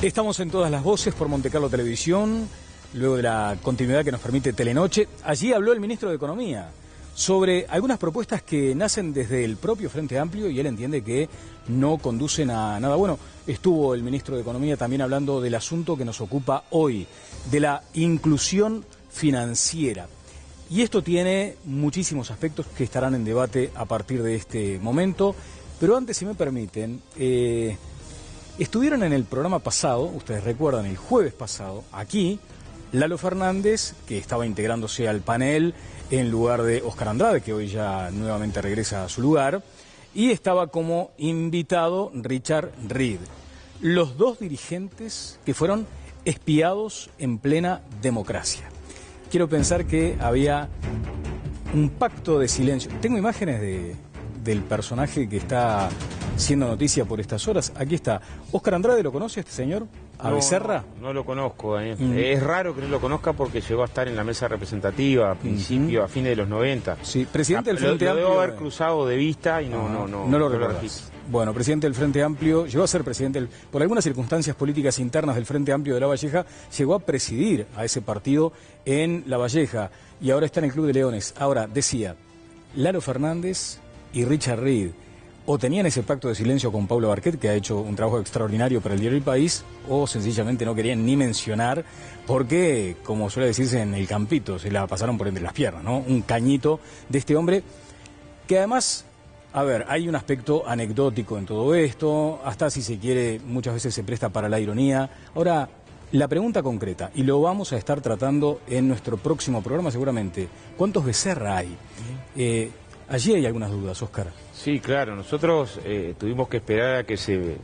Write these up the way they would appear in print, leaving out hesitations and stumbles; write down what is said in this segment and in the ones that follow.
Estamos en todas las voces por Montecarlo Televisión, luego de la continuidad que nos permite Telenoche. Allí habló el ministro de Economía sobre algunas propuestas que nacen desde el propio Frente Amplio y él entiende que no conducen a nada bueno. Estuvo el ministro de Economía también hablando del asunto que nos ocupa hoy, de la inclusión financiera. Y esto tiene muchísimos aspectos que estarán en debate a partir de este momento. Pero antes, si me permiten, estuvieron en el programa pasado, ustedes recuerdan, el jueves pasado, aquí, Lalo Fernández, que estaba integrándose al panel en lugar de Óscar Andrade, que hoy ya nuevamente regresa a su lugar, y estaba como invitado Richard Reed. Los dos dirigentes que fueron espiados en plena democracia. Quiero pensar que había un pacto de silencio. Tengo imágenes del personaje que está siendo noticia por estas horas. Aquí está. ¿Óscar Andrade lo conoce este señor? ¿A Becerra? No lo conozco, Daniel. Es raro que no lo conozca porque llegó a estar en la mesa representativa a principio, a fines de los 90. Sí, presidente del Frente Amplio. Lo debo haber Amplio. cruzado de vista y no lo recuerdas. Bueno, presidente del Frente Amplio, llegó a ser presidente, por algunas circunstancias políticas internas del Frente Amplio de La Valleja, llegó a presidir a ese partido en La Valleja y ahora está en el Club de Leones. Ahora, decía, Lalo Fernández y Richard Reed o tenían ese pacto de silencio con Pablo Barquet, que ha hecho un trabajo extraordinario para el diario El País, o sencillamente no querían ni mencionar, porque, como suele decirse en el campito, se la pasaron por entre las piernas, ¿no? Un cañito de este hombre, que además, a ver, hay un aspecto anecdótico en todo esto, hasta si se quiere, muchas veces se presta para la ironía. Ahora, la pregunta concreta, y lo vamos a estar tratando en nuestro próximo programa seguramente, ¿cuántos Becerra hay? Allí hay algunas dudas, Óscar. Sí, claro. Nosotros tuvimos que esperar a que se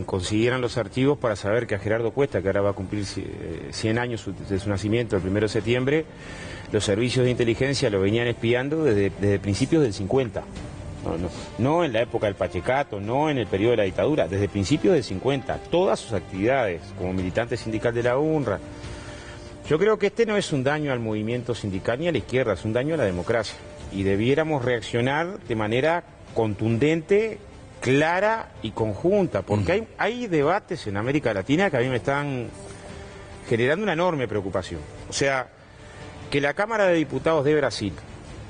consiguieran los archivos para saber que a Gerardo Cuesta, que ahora va a cumplir 100 años de su nacimiento, el 1 de septiembre, los servicios de inteligencia lo venían espiando desde principios del 50. No en la época del Pachecato, no en el periodo de la dictadura, desde principios del 50. Todas sus actividades, como militante sindical de la UNRWA. Yo creo que este no es un daño al movimiento sindical ni a la izquierda, es un daño a la democracia. Y debiéramos reaccionar de manera contundente, clara y conjunta, porque hay debates en América Latina que a mí me están generando una enorme preocupación. O sea, que la Cámara de Diputados de Brasil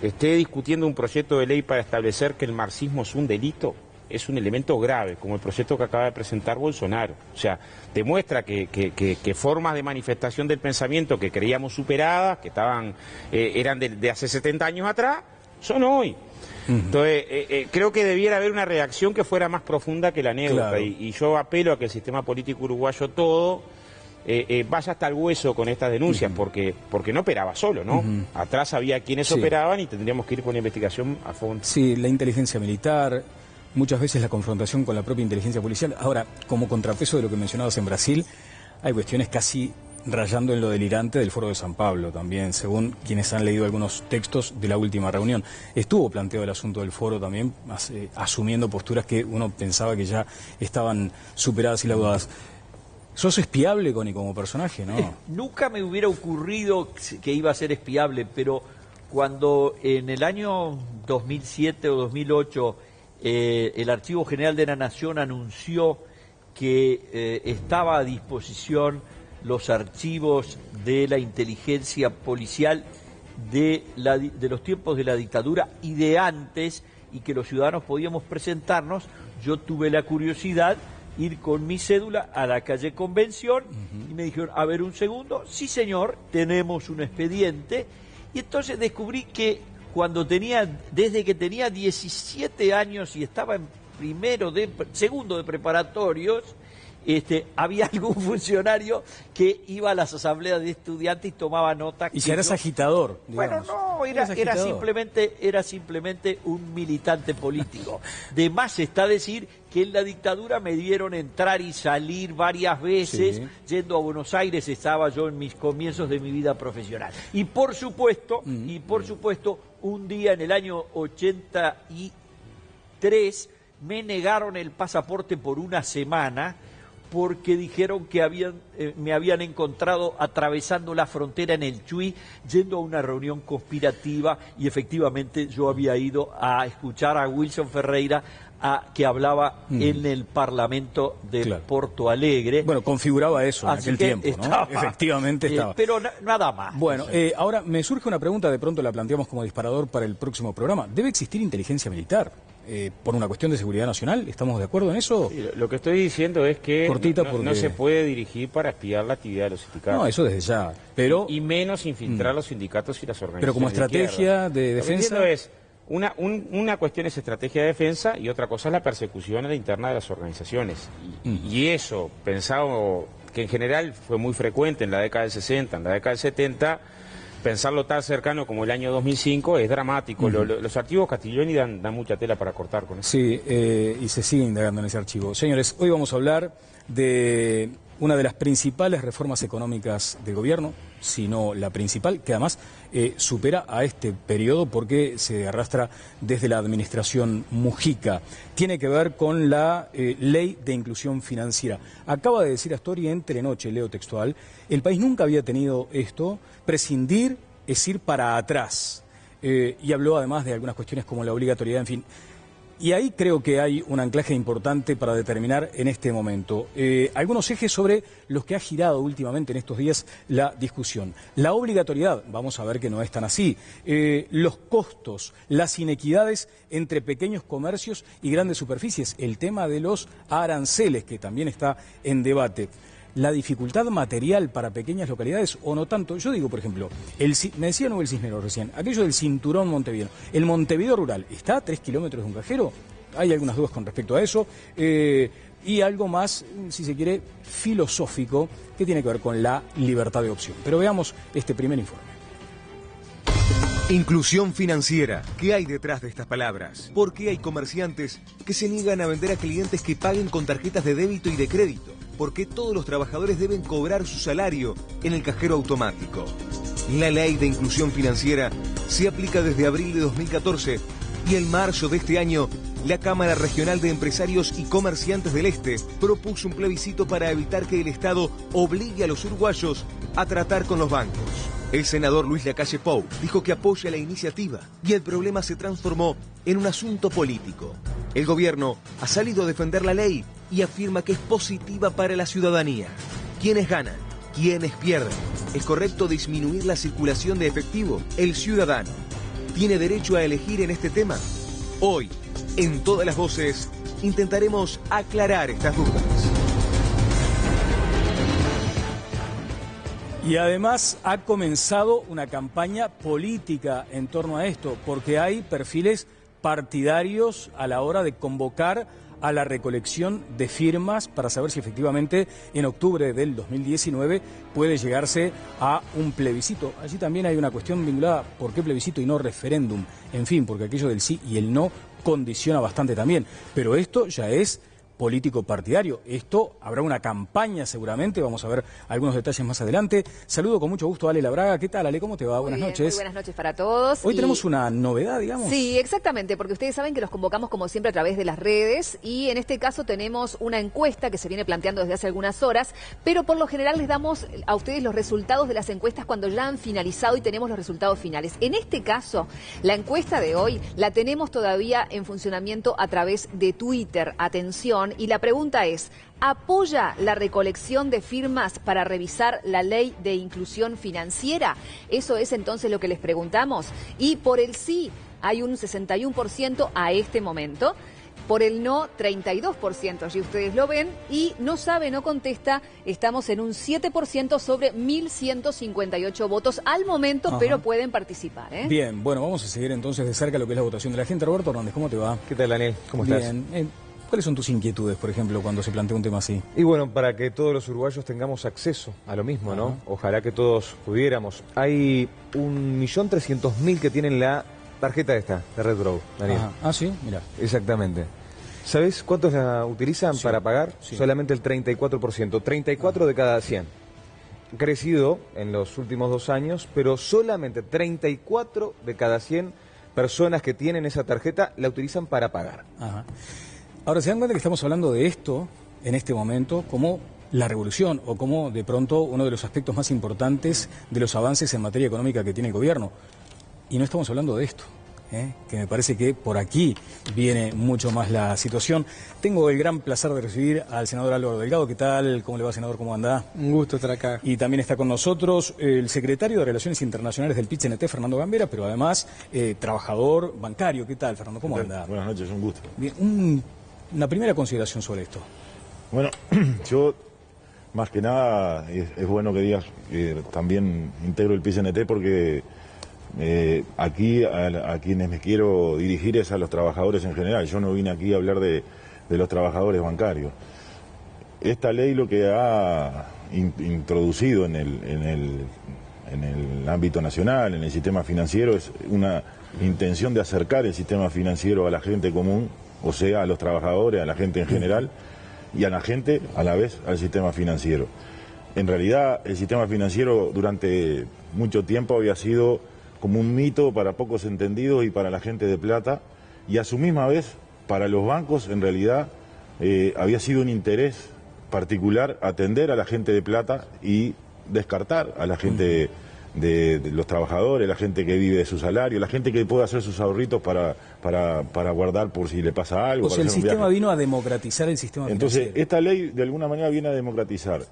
esté discutiendo un proyecto de ley para establecer que el marxismo es un delito, es un elemento grave, como el proyecto que acaba de presentar Bolsonaro. O sea, demuestra que formas de manifestación del pensamiento que creíamos superadas, que eran de hace 70 años atrás, son hoy. Entonces, creo que debiera haber una reacción que fuera más profunda que la anécdota. Claro. Y yo apelo a que el sistema político uruguayo todo vaya hasta el hueso con estas denuncias, porque no operaba solo, ¿no? Atrás había quienes operaban y tendríamos que ir con la investigación a fondo. Sí, la inteligencia militar, muchas veces la confrontación con la propia inteligencia policial. Ahora, como contrapeso de lo que mencionabas en Brasil, hay cuestiones casi rayando en lo delirante del Foro de San Pablo también, según quienes han leído algunos textos de la última reunión. Estuvo planteado el asunto del foro también, asumiendo posturas que uno pensaba que ya estaban superadas y laudadas. Sos espiable, Connie, como personaje, ¿no? Nunca me hubiera ocurrido que iba a ser espiable, pero cuando en el año 2007 o 2008 el Archivo General de la Nación anunció que estaba a disposición los archivos de la inteligencia policial de los tiempos de la dictadura y de antes, y que los ciudadanos podíamos presentarnos, yo tuve la curiosidad ir con mi cédula a la calle Convención y me dijeron, a ver un segundo, sí señor, tenemos un expediente, y entonces descubrí que desde que tenía 17 años y estaba en segundo de preparatorios, había algún funcionario que iba a las asambleas de estudiantes y tomaba nota. Y si eras agitador, digamos. Bueno, no, era simplemente un militante político. De más está decir que en la dictadura me dieron entrar y salir varias veces, sí. Yendo a Buenos Aires estaba yo en mis comienzos de mi vida profesional. Y por supuesto, un día en el año 83 me negaron el pasaporte por una semana, porque dijeron que me habían encontrado atravesando la frontera en el Chuy, yendo a una reunión conspirativa, y efectivamente yo había ido a escuchar a Wilson Ferreira que hablaba en el Parlamento de Porto Alegre. Bueno, configuraba eso en aquel tiempo, ¿no? Estaba, efectivamente estaba. Pero nada más. Bueno, ahora me surge una pregunta, de pronto la planteamos como disparador para el próximo programa. ¿Debe existir inteligencia militar por una cuestión de seguridad nacional? ¿Estamos de acuerdo en eso? Sí, lo que estoy diciendo es que Cortita, no se puede dirigir para espiar la actividad de los sindicatos. No, eso desde ya. Pero y menos infiltrar los sindicatos y las organizaciones. Pero como estrategia de defensa. Lo que es una cuestión es estrategia de defensa y otra cosa es la persecución a la interna de las organizaciones. Y eso, pensado que en general fue muy frecuente en la década del 60, en la década del 70, pensarlo tan cercano como el año 2005 es dramático. Los archivos Castiglioni dan mucha tela para cortar con eso. Sí, y se sigue indagando en ese archivo. Señores, hoy vamos a hablar de una de las principales reformas económicas del gobierno, si no la principal, que además supera a este periodo porque se arrastra desde la administración Mujica. Tiene que ver con la ley de inclusión financiera. Acaba de decir Astori en Telenoche, leo textual, el país nunca había tenido esto, prescindir es ir para atrás. Y habló además de algunas cuestiones como la obligatoriedad, en fin. Y ahí creo que hay un anclaje importante para determinar en este momento. Algunos ejes sobre los que ha girado últimamente en estos días la discusión. La obligatoriedad, vamos a ver que no es tan así. Los costos, las inequidades entre pequeños comercios y grandes superficies. El tema de los aranceles, que también está en debate. La dificultad material para pequeñas localidades o no tanto. Yo digo, por ejemplo, me decía Nubel Cisneros recién, aquello del cinturón montevideano. El Montevideo rural está a 3 kilómetros de un cajero. Hay algunas dudas con respecto a eso. Y algo más, si se quiere, filosófico, que tiene que ver con la libertad de opción. Pero veamos este primer informe. Inclusión financiera. ¿Qué hay detrás de estas palabras? ¿Por qué hay comerciantes que se niegan a vender a clientes que paguen con tarjetas de débito y de crédito? ¿Por qué todos los trabajadores deben cobrar su salario en el cajero automático? La ley de inclusión financiera se aplica desde abril de 2014 y en marzo de este año la Cámara Regional de Empresarios y Comerciantes del Este propuso un plebiscito para evitar que el Estado obligue a los uruguayos a tratar con los bancos. El senador Luis Lacalle Pou dijo que apoya la iniciativa y el problema se transformó en un asunto político. El gobierno ha salido a defender la ley y afirma que es positiva para la ciudadanía. ¿Quiénes ganan? ¿Quiénes pierden? ¿Es correcto disminuir la circulación de efectivo? ¿El ciudadano tiene derecho a elegir en este tema? Hoy, en Todas las Voces, intentaremos aclarar estas dudas. Y además ha comenzado una campaña política en torno a esto, porque hay perfiles partidarios a la hora de convocar a la recolección de firmas para saber si efectivamente en octubre del 2019 puede llegarse a un plebiscito. Allí también hay una cuestión vinculada, ¿por qué plebiscito y no referéndum? En fin, porque aquello del sí y el no condiciona bastante también. Pero esto ya es político partidario. Esto habrá una campaña seguramente, vamos a ver algunos detalles más adelante. Saludo con mucho gusto a Ale Labraga. ¿Qué tal, Ale? ¿Cómo te va? Buenas noches. Muy buenas noches para todos. Hoy tenemos una novedad, digamos. Sí, exactamente, porque ustedes saben que los convocamos como siempre a través de las redes y en este caso tenemos una encuesta que se viene planteando desde hace algunas horas, pero por lo general les damos a ustedes los resultados de las encuestas cuando ya han finalizado y tenemos los resultados finales. En este caso, la encuesta de hoy la tenemos todavía en funcionamiento a través de Twitter. Atención. Y la pregunta es, ¿apoya la recolección de firmas para revisar la ley de inclusión financiera? Eso es entonces lo que les preguntamos. Y por el sí hay un 61% a este momento. Por el no, 32%, si ustedes lo ven, y no sabe, no contesta, estamos en un 7% sobre 1.158 votos al momento. Ajá. Pero pueden participar, ¿eh? Bien, bueno, vamos a seguir entonces de cerca lo que es la votación de la gente. Roberto Hernández, ¿cómo te va? ¿Qué tal, Daniel? ¿Cómo estás? Bien. ¿Cuáles son tus inquietudes, por ejemplo, cuando se plantea un tema así? Y bueno, para que todos los uruguayos tengamos acceso a lo mismo, ¿no? Ojalá que todos pudiéramos. Hay 1.300.000 que tienen la tarjeta esta, de Red Road, Daniel. Ajá. Ah, sí, mira. Exactamente. ¿Sabés cuántos la utilizan para pagar? Sí. Solamente el 34%. 34 de cada 100. Crecido en los últimos 2 años, pero solamente 34 de cada 100 personas que tienen esa tarjeta la utilizan para pagar. Ajá. Ahora, ¿se dan cuenta que estamos hablando de esto en este momento como la revolución o como de pronto uno de los aspectos más importantes de los avances en materia económica que tiene el gobierno. Y no estamos hablando de esto, que me parece que por aquí viene mucho más la situación. Tengo el gran placer de recibir al senador Álvaro Delgado. ¿Qué tal? ¿Cómo le va, senador? ¿Cómo anda? Un gusto estar acá. Y también está con nosotros el secretario de Relaciones Internacionales del PIT-CNT, Fernando Gambera, pero además trabajador bancario. ¿Qué tal, Fernando? ¿Cómo anda? Buenas noches, un gusto. Bien, una primera consideración sobre esto. Bueno, yo más que nada es bueno que digas que también integro el PIT-CNT porque aquí a quienes me quiero dirigir es a los trabajadores en general. Yo no vine aquí a hablar de los trabajadores bancarios. Esta ley lo que ha introducido en el ámbito nacional, en el sistema financiero, es una intención de acercar el sistema financiero a la gente común, o sea, a los trabajadores, a la gente en general, y a la gente, a la vez, al sistema financiero. En realidad, el sistema financiero durante mucho tiempo había sido como un mito para pocos entendidos y para la gente de plata, y a su misma vez, para los bancos, en realidad, había sido un interés particular atender a la gente de plata y descartar a la gente de los trabajadores, la gente que vive de su salario, la gente que puede hacer sus ahorritos para guardar por si le pasa algo. O sea, el sistema vino a democratizar el sistema financiero. Entonces, esta ley de alguna manera viene a democratizar.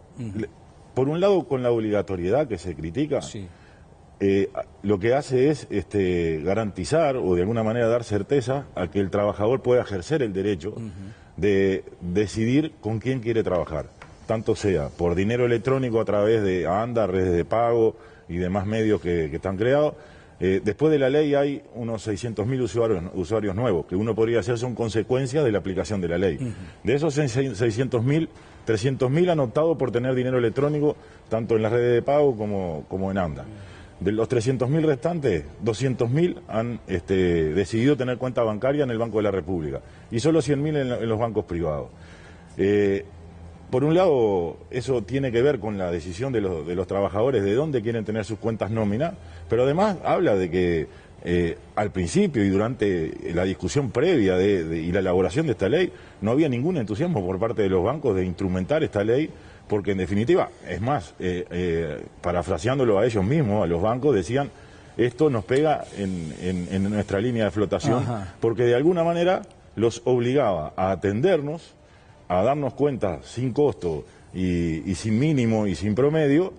Por un lado, con la obligatoriedad que se critica, sí. Lo que hace es garantizar o de alguna manera dar certeza a que el trabajador pueda ejercer el derecho de decidir con quién quiere trabajar, tanto sea por dinero electrónico a través de ANDA, redes de pago y demás medios que están creados. Después de la ley hay unos 600.000 usuarios nuevos, que uno podría hacer son consecuencias de la aplicación de la ley. De esos 600.000, 300.000 han optado por tener dinero electrónico, tanto en las redes de pago como en ANDA. De los 300.000 restantes, 200.000 han decidido tener cuenta bancaria en el Banco de la República y solo 100.000 en los bancos privados. Por un lado, eso tiene que ver con la decisión de los trabajadores de dónde quieren tener sus cuentas nóminas, pero además habla de que al principio y durante la discusión previa y la elaboración de esta ley, no había ningún entusiasmo por parte de los bancos de instrumentar esta ley, porque en definitiva, es más, parafraseándolo a ellos mismos, a los bancos, decían, esto nos pega en nuestra línea de flotación, porque de alguna manera los obligaba a atendernos, a darnos cuenta sin costo y sin mínimo y sin promedio,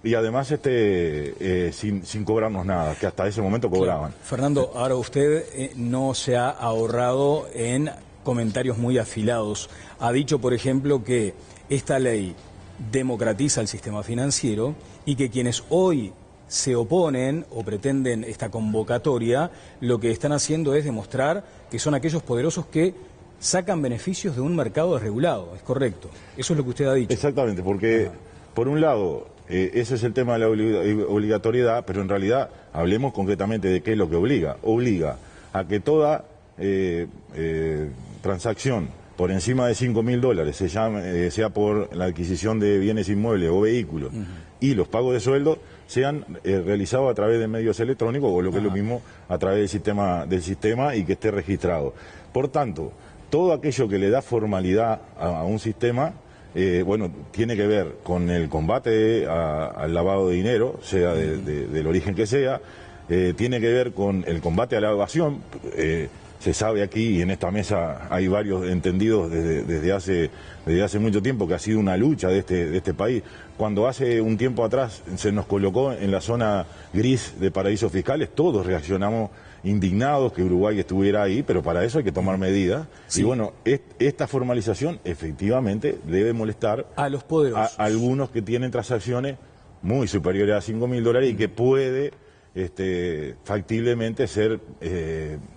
y además sin cobrarnos nada, que hasta ese momento cobraban. Claro. Fernando, ahora usted no se ha ahorrado en comentarios muy afilados. Ha dicho, por ejemplo, que esta ley democratiza el sistema financiero y que quienes hoy se oponen o pretenden esta convocatoria, lo que están haciendo es demostrar que son aquellos poderosos que sacan beneficios de un mercado desregulado. ¿Es correcto? Eso es lo que usted ha dicho. Exactamente, porque por un lado ese es el tema de la obligatoriedad, pero en realidad hablemos concretamente de qué es lo que obliga. Obliga a que toda transacción por encima de $5.000, sea por la adquisición de bienes inmuebles o vehículos, y los pagos de sueldo sean realizados a través de medios electrónicos, o lo que es lo mismo, a través del sistema y que esté registrado. Por tanto, todo aquello que le da formalidad a un sistema, tiene que ver con el combate al lavado de dinero, sea del origen que sea, tiene que ver con el combate a la evasión. Se sabe aquí, y en esta mesa hay varios entendidos desde hace mucho tiempo, que ha sido una lucha de este país. Cuando hace un tiempo atrás se nos colocó en la zona gris de paraísos fiscales, todos reaccionamos indignados que Uruguay estuviera ahí, pero para eso hay que tomar medidas. Sí. Y bueno, esta formalización efectivamente debe molestar a los poderosos, a algunos que tienen transacciones muy superiores a $5.000 y que puede factiblemente ser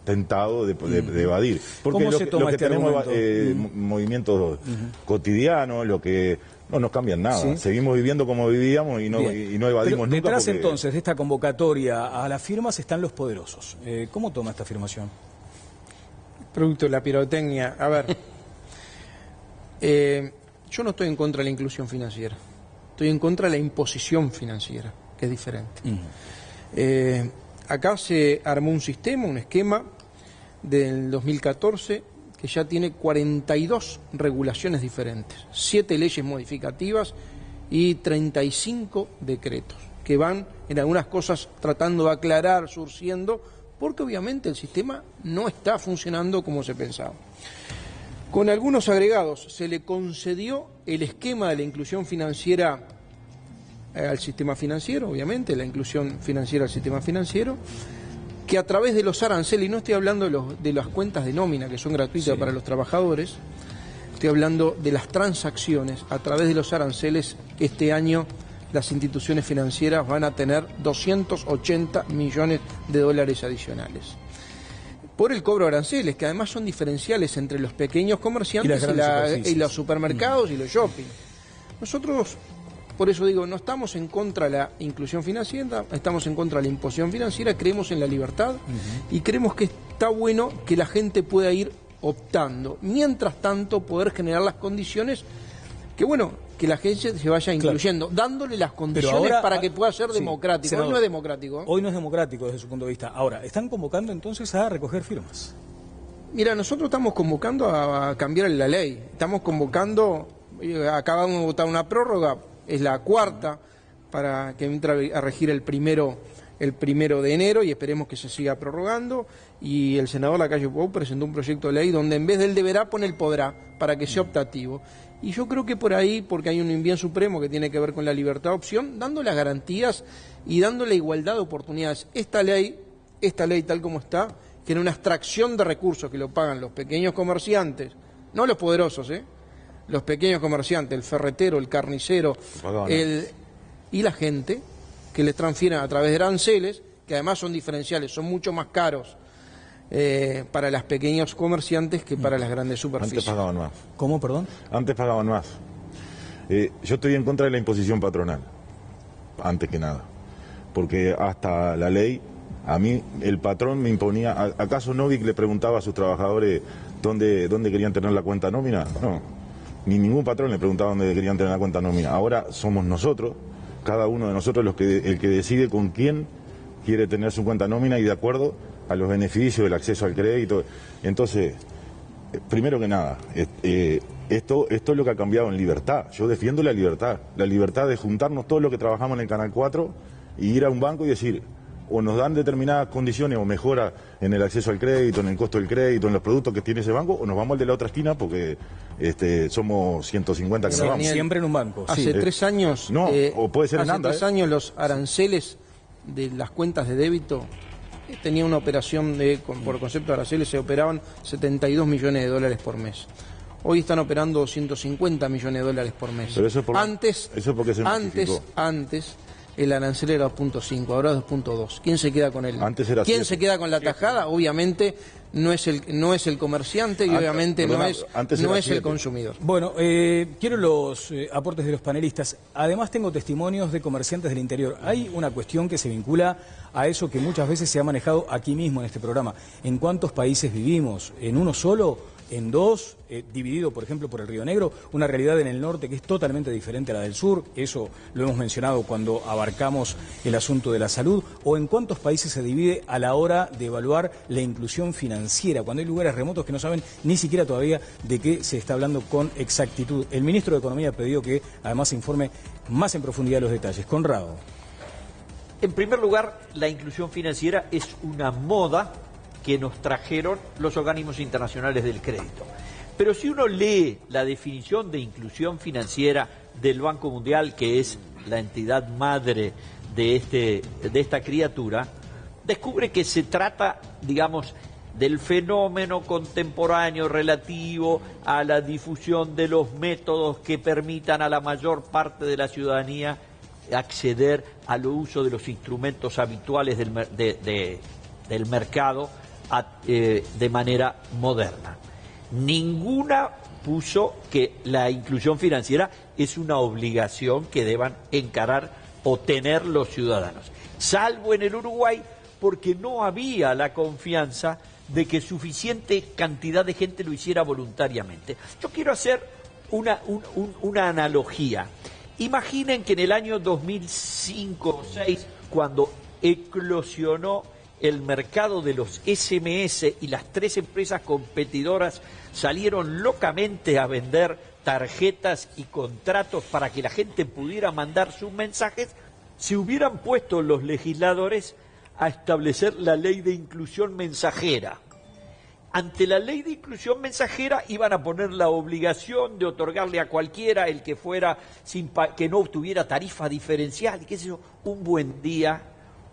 tentado de evadir. Porque ¿Cómo se toma este tenemos argumento? Movimientos cotidianos, lo que no nos cambian nada. ¿Sí? Seguimos viviendo como vivíamos y no evadimos. Pero nunca. Detrás entonces de esta convocatoria a las firmas están los poderosos. ¿Cómo toma esta afirmación? Producto de la pirotecnia. A ver, yo no estoy en contra de la inclusión financiera. Estoy en contra de la imposición financiera, que es diferente. Acá se armó un sistema, un esquema del 2014 que ya tiene 42 regulaciones diferentes, 7 leyes modificativas y 35 decretos, que van en algunas cosas tratando de aclarar, surciendo, porque obviamente el sistema no está funcionando como se pensaba. Con algunos agregados se le concedió el esquema de la inclusión financiera al sistema financiero, obviamente, la inclusión financiera al sistema financiero, que a través de los aranceles, y no estoy hablando de las cuentas de nómina que son gratuitas para los trabajadores, estoy hablando de las transacciones, a través de los aranceles, este año las instituciones financieras van a tener 280 millones de dólares adicionales. Por el cobro de aranceles, que además son diferenciales entre los pequeños comerciantes y los supermercados y los shopping. Nosotros, por eso digo, no estamos en contra de la inclusión financiera, estamos en contra de la imposición financiera, creemos en la libertad y creemos que está bueno que la gente pueda ir optando. Mientras tanto, poder generar las condiciones que, bueno, que la gente se vaya incluyendo, dándole las condiciones para que pueda ser democrático. Senador, hoy no es democrático. Hoy no es democrático desde su punto de vista. Ahora, ¿están convocando entonces a recoger firmas? Mira, nosotros estamos convocando a cambiar la ley. Estamos convocando, acabamos de votar una prórroga, es la cuarta, para que entre a regir el primero de enero y esperemos que se siga prorrogando. Y el senador Lacalle Pou presentó un proyecto de ley donde en vez del deberá pone el podrá, para que sea optativo. Y yo creo que por ahí, porque hay un bien supremo que tiene que ver con la libertad de opción, dando las garantías y dando la igualdad de oportunidades. Esta ley tal como está, que era una extracción de recursos que lo pagan los pequeños comerciantes, no los poderosos, los pequeños comerciantes, el ferretero, el carnicero, y la gente, que les transfieren a través de aranceles, que además son diferenciales, son mucho más caros para los pequeños comerciantes que para las grandes superficies. Antes pagaban más. ¿Cómo, perdón? Antes pagaban más. Yo estoy en contra de la imposición patronal, antes que nada. Porque hasta la ley, a mí el patrón me imponía... ¿Acaso Novik le preguntaba a sus trabajadores dónde querían tener la cuenta nómina? No, ni ningún patrón le preguntaba dónde querían tener la cuenta nómina. Ahora somos nosotros, cada uno de nosotros el que decide con quién quiere tener su cuenta nómina y de acuerdo a los beneficios, el acceso al crédito. Entonces, primero que nada, esto es lo que ha cambiado en libertad. Yo defiendo la libertad de juntarnos todos los que trabajamos en el Canal 4 y ir a un banco y decir, o nos dan determinadas condiciones o mejora en el acceso al crédito, en el costo del crédito, en los productos que tiene ese banco, o nos vamos al de la otra esquina porque somos 150 que nos vamos. Siempre en un banco. Hace 3 años, o puede ser en hace 3 años los aranceles de las cuentas de débito tenía una operación por concepto de aranceles, se operaban 72 millones de dólares por mes. Hoy están operando 150 millones de dólares por mes. Pero eso porque se modificó. Antes el arancel era 2.5, ahora 2.2. ¿Quién se queda con él? ¿Quién se queda con la tajada? Obviamente no es el comerciante y obviamente no es el consumidor. Bueno, quiero los aportes de los panelistas. Además tengo testimonios de comerciantes del interior. Hay una cuestión que se vincula a eso que muchas veces se ha manejado aquí mismo en este programa. ¿En cuántos países vivimos? ¿En uno solo? ¿En dos? Dividido, por ejemplo, por el Río Negro, una realidad en el norte que es totalmente diferente a la del sur, eso lo hemos mencionado cuando abarcamos el asunto de la salud, o en cuántos países se divide a la hora de evaluar la inclusión financiera, cuando hay lugares remotos que no saben ni siquiera todavía de qué se está hablando con exactitud. El ministro de Economía pidió que además se informe más en profundidad los detalles. Conrado. En primer lugar, la inclusión financiera es una moda que nos trajeron los organismos internacionales del crédito. Pero si uno lee la definición de inclusión financiera del Banco Mundial, que es la entidad madre de esta criatura, descubre que se trata, digamos, del fenómeno contemporáneo relativo a la difusión de los métodos que permitan a la mayor parte de la ciudadanía acceder al uso de los instrumentos habituales del mercado de manera moderna. Ninguna puso que la inclusión financiera es una obligación que deban encarar o tener los ciudadanos, salvo en el Uruguay, porque no había la confianza de que suficiente cantidad de gente lo hiciera voluntariamente. Yo quiero hacer una analogía. Imaginen que en el año 2005 o 2006, cuando eclosionó el mercado de los SMS y las 3 empresas competidoras salieron locamente a vender tarjetas y contratos para que la gente pudiera mandar sus mensajes, se hubieran puesto los legisladores a establecer la ley de inclusión mensajera. Ante la ley de inclusión mensajera iban a poner la obligación de otorgarle a cualquiera el que fuera que no tuviera tarifa diferencial, y qué sé yo. Un buen día,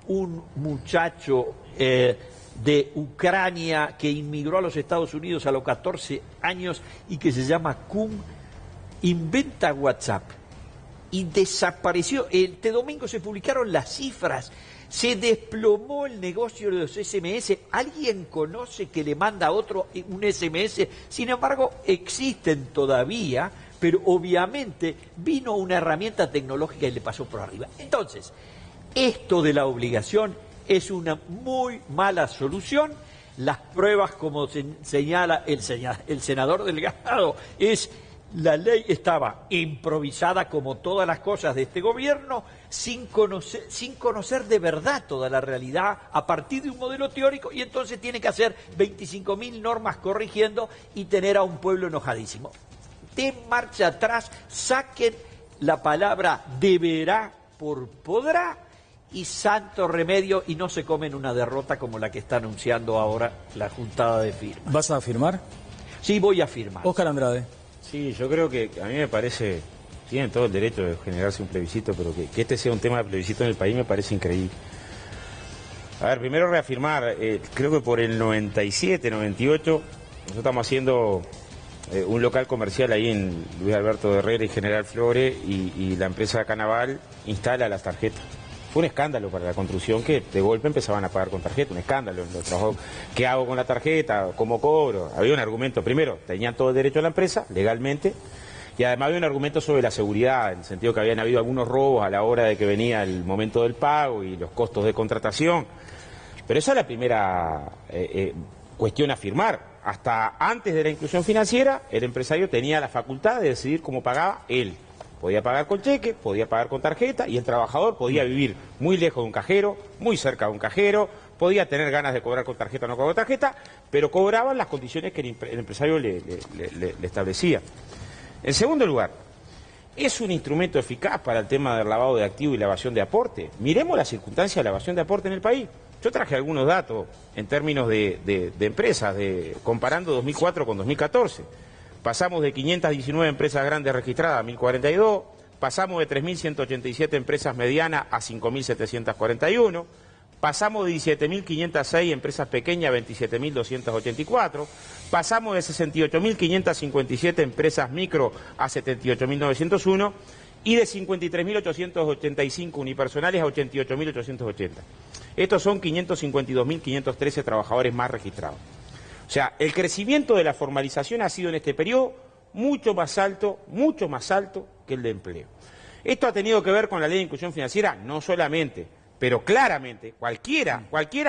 un muchacho de Ucrania que inmigró a los Estados Unidos a los 14 años y que se llama Kun, inventa WhatsApp y desapareció. Este domingo se publicaron las cifras. Se desplomó el negocio de los SMS. ¿Alguien conoce que le manda a otro un SMS? Sin embargo, existen todavía, pero obviamente vino una herramienta tecnológica y le pasó por arriba. Entonces, esto de la obligación es una muy mala solución. Las pruebas, como señala el senador Delgado, es la ley estaba improvisada como todas las cosas de este gobierno, sin conocer de verdad toda la realidad a partir de un modelo teórico, y entonces tiene que hacer 25.000 normas corrigiendo y tener a un pueblo enojadísimo. De marcha atrás, saquen la palabra deberá por podrá y santo remedio, y no se comen una derrota como la que está anunciando ahora la juntada de firmas. ¿Vas a firmar? Sí, voy a firmar. Óscar Andrade. Sí, yo creo que a mí me parece, tienen todo el derecho de generarse un plebiscito, pero que este sea un tema de plebiscito en el país me parece increíble. A ver, primero reafirmar, creo que por el 97, 98, nosotros estamos haciendo un local comercial ahí en Luis Alberto Herrera y General Flores, y la empresa Canaval instala las tarjetas. Fue un escándalo para la construcción que de golpe empezaban a pagar con tarjeta, un escándalo. ¿Qué hago con la tarjeta? ¿Cómo cobro? Había un argumento, primero, tenían todo el derecho a la empresa, legalmente, y además había un argumento sobre la seguridad, en el sentido que habían habido algunos robos a la hora de que venía el momento del pago y los costos de contratación. Pero esa es la primera cuestión a firmar. Hasta antes de la inclusión financiera, el empresario tenía la facultad de decidir cómo pagaba él. Podía pagar con cheque, podía pagar con tarjeta, y el trabajador podía vivir muy lejos de un cajero, muy cerca de un cajero, podía tener ganas de cobrar con tarjeta o no cobrar con tarjeta, pero cobraban las condiciones que el empresario le establecía. En segundo lugar, es un instrumento eficaz para el tema del lavado de activos y la evasión de aporte. Miremos las circunstancias de la evasión de aporte en el país. Yo traje algunos datos en términos de empresas, comparando 2004 con 2014. Pasamos de 519 empresas grandes registradas a 1.042, pasamos de 3.187 empresas medianas a 5.741, pasamos de 17.506 empresas pequeñas a 27.284, pasamos de 68.557 empresas micro a 78.901 y de 53.885 unipersonales a 88.880. Estos son 552.513 trabajadores más registrados. O sea, el crecimiento de la formalización ha sido en este periodo mucho más alto que el de empleo. Esto ha tenido que ver con la ley de inclusión financiera, no solamente, pero claramente, cualquiera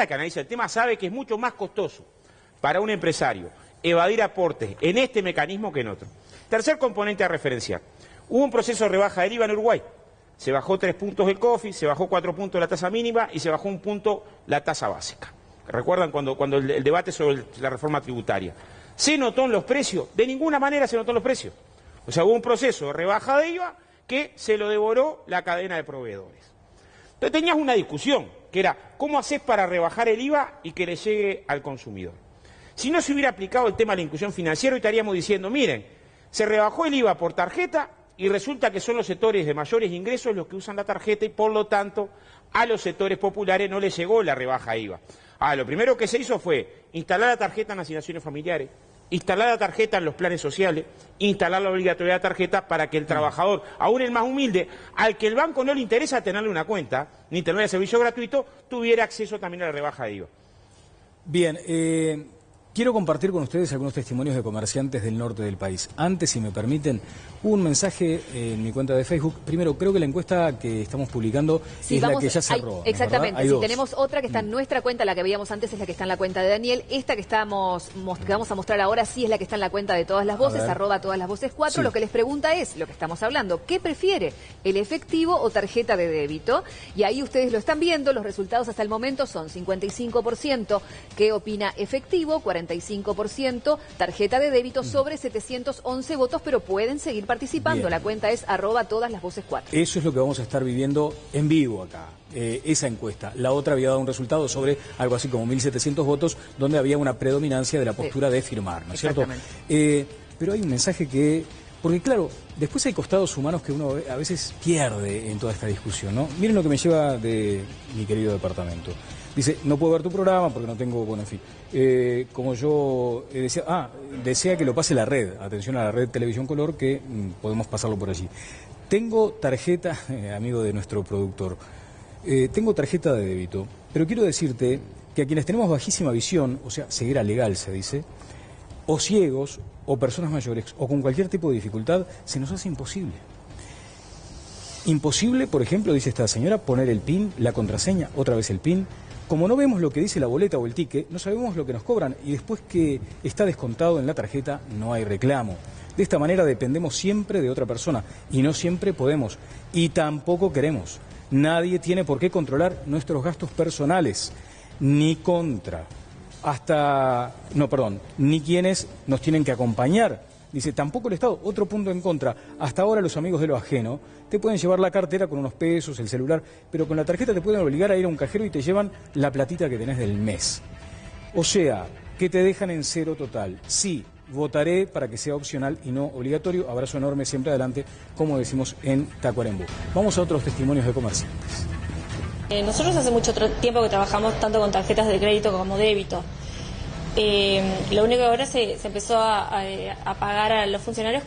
que analice el tema sabe que es mucho más costoso para un empresario evadir aportes en este mecanismo que en otro. Tercer componente a referenciar. Hubo un proceso de rebaja del IVA en Uruguay. Se bajó 3 puntos el COFI, se bajó 4 puntos la tasa mínima y se bajó 1 punto la tasa básica. ¿Recuerdan cuando el debate sobre la reforma tributaria? ¿Se notó en los precios? De ninguna manera se notó en los precios. O sea, hubo un proceso de rebaja de IVA que se lo devoró la cadena de proveedores. Entonces tenías una discusión, que era, ¿cómo haces para rebajar el IVA y que le llegue al consumidor? Si no se hubiera aplicado el tema de la inclusión financiera, hoy estaríamos diciendo, miren, se rebajó el IVA por tarjeta y resulta que son los sectores de mayores ingresos los que usan la tarjeta y por lo tanto a los sectores populares no les llegó la rebaja IVA. Lo primero que se hizo fue instalar la tarjeta en asignaciones familiares, instalar la tarjeta en los planes sociales, instalar la obligatoriedad de tarjeta para que el trabajador, aún el más humilde, al que el banco no le interesa tenerle una cuenta, ni tenerle servicio gratuito, tuviera acceso también a la rebaja de IVA. Bien, Quiero compartir con ustedes algunos testimonios de comerciantes del norte del país. Antes, si me permiten, hubo un mensaje en mi cuenta de Facebook. Primero, creo que la encuesta que estamos publicando es la que ya cerró. Exactamente, sí, tenemos otra que está en nuestra cuenta, la que veíamos antes es la que está en la cuenta de Daniel. Esta que vamos a mostrar ahora sí es la que está en la cuenta de Todas las Voces, @todalasvoces4. Sí. Lo que les pregunta es, lo que estamos hablando, ¿qué prefiere? ¿El efectivo o tarjeta de débito? Y ahí ustedes lo están viendo, los resultados hasta el momento son 55% que opina efectivo, 45% tarjeta de débito, sobre 711 votos, pero pueden seguir participando. Bien. La cuenta es @todalasvoces4. Eso es lo que vamos a estar viviendo en vivo acá, esa encuesta. La otra había dado un resultado sobre algo así como 1.700 votos, donde había una predominancia de la postura de firmar, ¿no es cierto? Pero hay un mensaje que... Porque claro, después hay costados humanos que uno a veces pierde en toda esta discusión, ¿no? Miren lo que me lleva de mi querido departamento. Dice, no puedo ver tu programa porque no tengo, bueno, en fin. Como yo desea que lo pase la red. Atención a la red Televisión Color, que podemos pasarlo por allí. Tengo tarjeta, amigo de nuestro productor, tengo tarjeta de débito, pero quiero decirte que a quienes tenemos bajísima visión, o sea, ceguera legal se dice, o ciegos, o personas mayores, o con cualquier tipo de dificultad, se nos hace imposible. Imposible, por ejemplo, dice esta señora, poner el PIN, la contraseña, otra vez el PIN. Como no vemos lo que dice la boleta o el ticket, no sabemos lo que nos cobran y después que está descontado en la tarjeta no hay reclamo. De esta manera dependemos siempre de otra persona y no siempre podemos y tampoco queremos. Nadie tiene por qué controlar nuestros gastos personales, ni ni quienes nos tienen que acompañar. Dice, tampoco el Estado. Otro punto en contra. Hasta ahora los amigos de lo ajeno te pueden llevar la cartera con unos pesos, el celular, pero con la tarjeta te pueden obligar a ir a un cajero y te llevan la platita que tenés del mes. O sea, que te dejan en cero total. Sí, votaré para que sea opcional y no obligatorio. Abrazo enorme, siempre adelante, como decimos en Tacuarembó. Vamos a otros testimonios de comerciantes. Nosotros hace mucho tiempo que trabajamos tanto con tarjetas de crédito como débito. Lo único que ahora se empezó a pagar a los funcionarios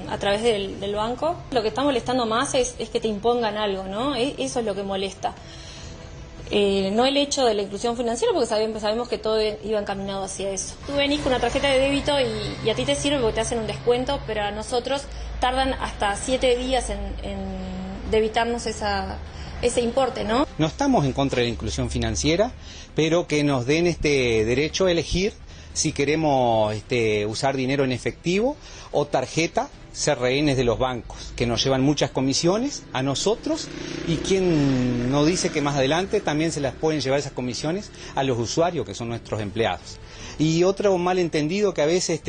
a través del banco. Lo que está molestando más es que te impongan algo, ¿no? Eso es lo que molesta. No el hecho de la inclusión financiera, porque sabemos que todo iba encaminado hacia eso. Tú venís con una tarjeta de débito y a ti te sirve porque te hacen un descuento, pero a nosotros tardan hasta 7 días en debitarnos ese importe, ¿no? No estamos en contra de la inclusión financiera, pero que nos den este derecho a elegir si queremos usar dinero en efectivo o tarjeta, ser rehenes de los bancos, que nos llevan muchas comisiones a nosotros y quien nos dice que más adelante también se las pueden llevar esas comisiones a los usuarios, que son nuestros empleados. Y otro malentendido que a veces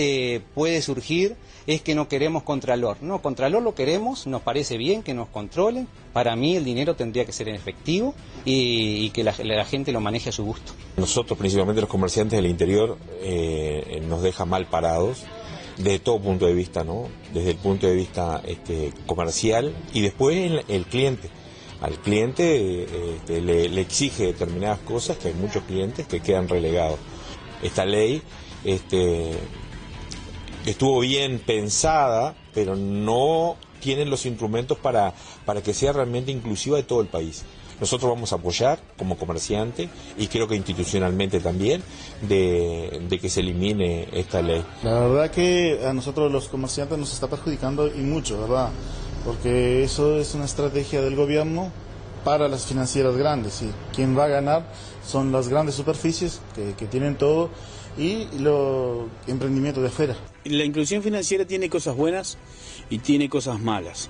puede surgir es que no queremos Contralor. No, Contralor lo queremos, nos parece bien que nos controlen. Para mí el dinero tendría que ser en efectivo y que la gente lo maneje a su gusto. Nosotros, principalmente los comerciantes del interior, nos deja mal parados desde todo punto de vista, ¿no? Desde el punto de vista comercial y después el cliente. Al cliente le exige determinadas cosas que hay muchos clientes que quedan relegados. Esta ley estuvo bien pensada, pero no tienen los instrumentos para que sea realmente inclusiva de todo el país. Nosotros vamos a apoyar como comerciante y creo que institucionalmente también de que se elimine esta ley. La verdad que a nosotros los comerciantes nos está perjudicando y mucho, ¿verdad? Porque eso es una estrategia del gobierno para las financieras grandes y quien va a ganar son las grandes superficies que tienen todo y los emprendimientos de afuera. La inclusión financiera tiene cosas buenas y tiene cosas malas.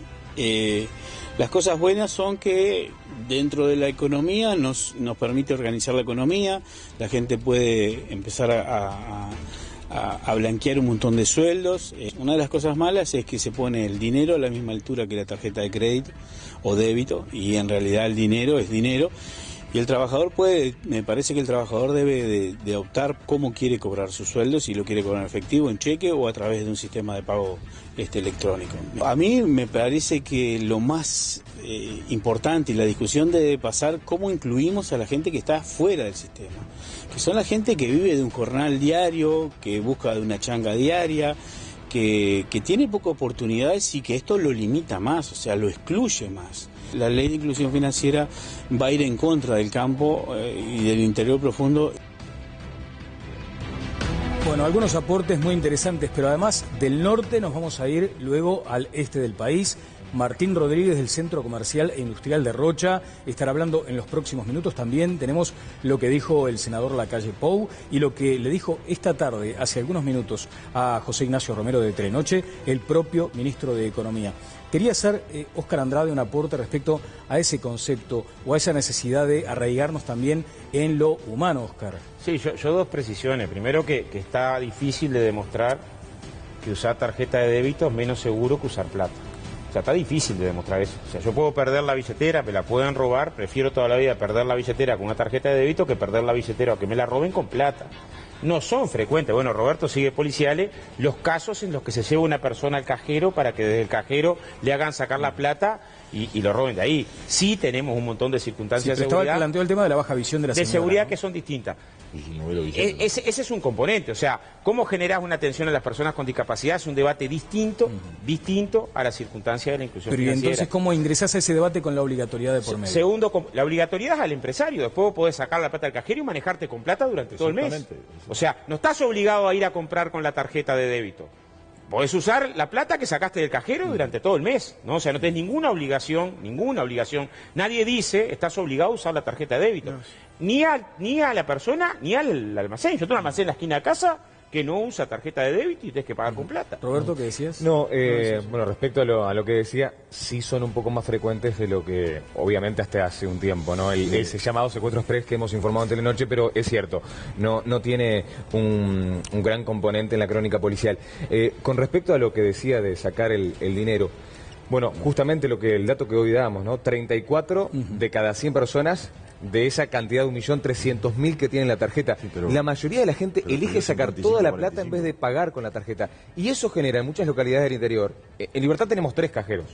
Las cosas buenas son que dentro de la economía nos permite organizar la economía, la gente puede empezar a blanquear un montón de sueldos. Una de las cosas malas es que se pone el dinero a la misma altura que la tarjeta de crédito o débito y en realidad el dinero es dinero. Y el trabajador me parece que el trabajador debe de optar cómo quiere cobrar sus sueldos, si lo quiere cobrar en efectivo, en cheque o a través de un sistema de pago electrónico. A mí me parece que lo más importante y la discusión debe pasar cómo incluimos a la gente que está fuera del sistema, que son la gente que vive de un jornal diario, que busca de una changa diaria, que tiene pocas oportunidades y que esto lo limita más, o sea, lo excluye más. La ley de inclusión financiera va a ir en contra del campo y del interior profundo. Bueno, algunos aportes muy interesantes, pero además del norte nos vamos a ir luego al este del país. Martín Rodríguez del Centro Comercial e Industrial de Rocha estará hablando en los próximos minutos. También tenemos lo que dijo el senador Lacalle Pou y lo que le dijo esta tarde, hace algunos minutos, a José Ignacio Romero de Telenoche, el propio ministro de Economía. Quería hacer, Óscar Andrade, un aporte respecto a ese concepto o a esa necesidad de arraigarnos también en lo humano, Óscar. Sí, yo dos precisiones. Primero que está difícil de demostrar que usar tarjeta de débito es menos seguro que usar plata. O sea, está difícil de demostrar eso. O sea, yo puedo perder la billetera, me la pueden robar, prefiero toda la vida perder la billetera con una tarjeta de débito que perder la billetera o que me la roben con plata. No son frecuentes, bueno, Roberto sigue policiales, los casos en los que se lleva una persona al cajero para que desde el cajero le hagan sacar la plata y lo roben de ahí. Sí tenemos un montón de circunstancias de seguridad. Planteó el tema de la baja visión de la señora, seguridad, ¿no? Que son distintas. Ese es un componente, o sea, cómo generás una atención a las personas con discapacidad es un debate distinto a las circunstancias de la inclusión financiera. Pero entonces, ¿cómo ingresás a ese debate con la obligatoriedad de por medio? Segundo, la obligatoriedad es al empresario, después vos podés sacar la plata del cajero y manejarte con plata durante todo el mes. O sea, no estás obligado a ir a comprar con la tarjeta de débito. Podés usar la plata que sacaste del cajero durante todo el mes, ¿no? O sea, no tenés ninguna obligación. Nadie dice, estás obligado a usar la tarjeta de débito. Ni a la persona, ni al almacén. Yo tengo un almacén en la esquina de casa que no usa tarjeta de débito y tienes que pagar con plata. Roberto, ¿qué decías? No, bueno, respecto a lo que decía, sí son un poco más frecuentes de lo que, obviamente, hasta hace un tiempo, ¿no? Ese llamado secuestro express que hemos informado en Telenoche, pero es cierto, no tiene un gran componente en la crónica policial. Con respecto a lo que decía de sacar el dinero, bueno, justamente el dato que hoy damos, ¿no? 34 de cada 100 personas de esa cantidad de 1.300.000 que tiene la tarjeta. Sí, la mayoría de la gente elige sacar toda la plata en vez de pagar con la tarjeta. Y eso genera en muchas localidades del interior. En Libertad tenemos 3 cajeros.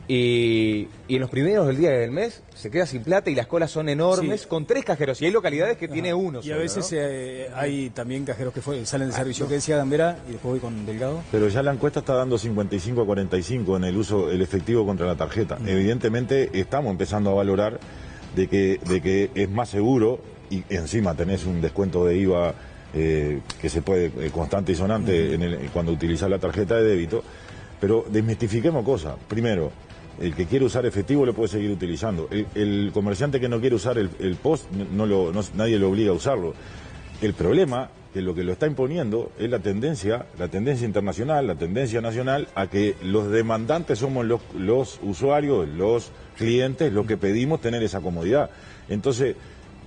Y en los primeros del día del mes se queda sin plata y las colas son enormes con 3 cajeros. Y hay localidades que tiene uno. Y a veces, ¿no? Hay también cajeros que salen de servicio. ¿Qué decía Gambera? Y después voy con Delgado. Pero ya la encuesta está dando 55-45 en el efectivo contra la tarjeta. Evidentemente estamos empezando a valorar de que es más seguro y encima tenés un descuento de IVA que se puede constante y sonante cuando utilizás la tarjeta de débito, pero desmistifiquemos cosas. Primero, el que quiere usar efectivo lo puede seguir utilizando. El comerciante que no quiere usar el POS, nadie lo obliga a usarlo. El problema, que lo está imponiendo, es la tendencia internacional, la tendencia nacional, a que los demandantes somos los usuarios, los clientes, los que pedimos tener esa comodidad. Entonces,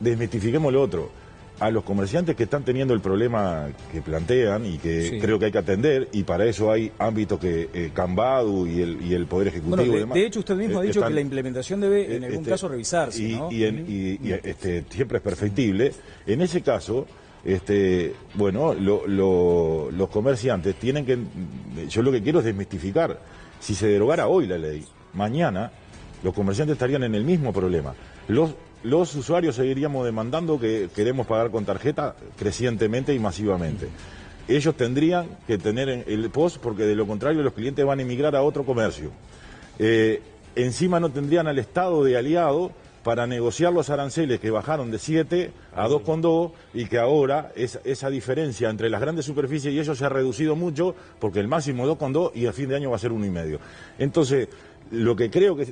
desmitifiquemos lo otro. A los comerciantes que están teniendo el problema que plantean y que creo que hay que atender, y para eso hay ámbitos que Cambadu y el Poder Ejecutivo... Bueno, y demás, de hecho usted mismo ha dicho que la implementación debe en algún caso revisarse, ¿no? Siempre es perfectible. En ese caso... bueno, los comerciantes tienen que... Yo lo que quiero es desmistificar. Si se derogara hoy la ley, mañana los comerciantes estarían en el mismo problema. Los usuarios seguiríamos demandando que queremos pagar con tarjeta crecientemente y masivamente. Ellos tendrían que tener el POS porque de lo contrario los clientes van a emigrar a otro comercio. Encima no tendrían al Estado de aliado para negociar los aranceles que bajaron de 7 a 2,2 y que ahora esa diferencia entre las grandes superficies y ellos se ha reducido mucho porque el máximo es 2,2 y a fin de año va a ser 1,5. Entonces, lo que creo que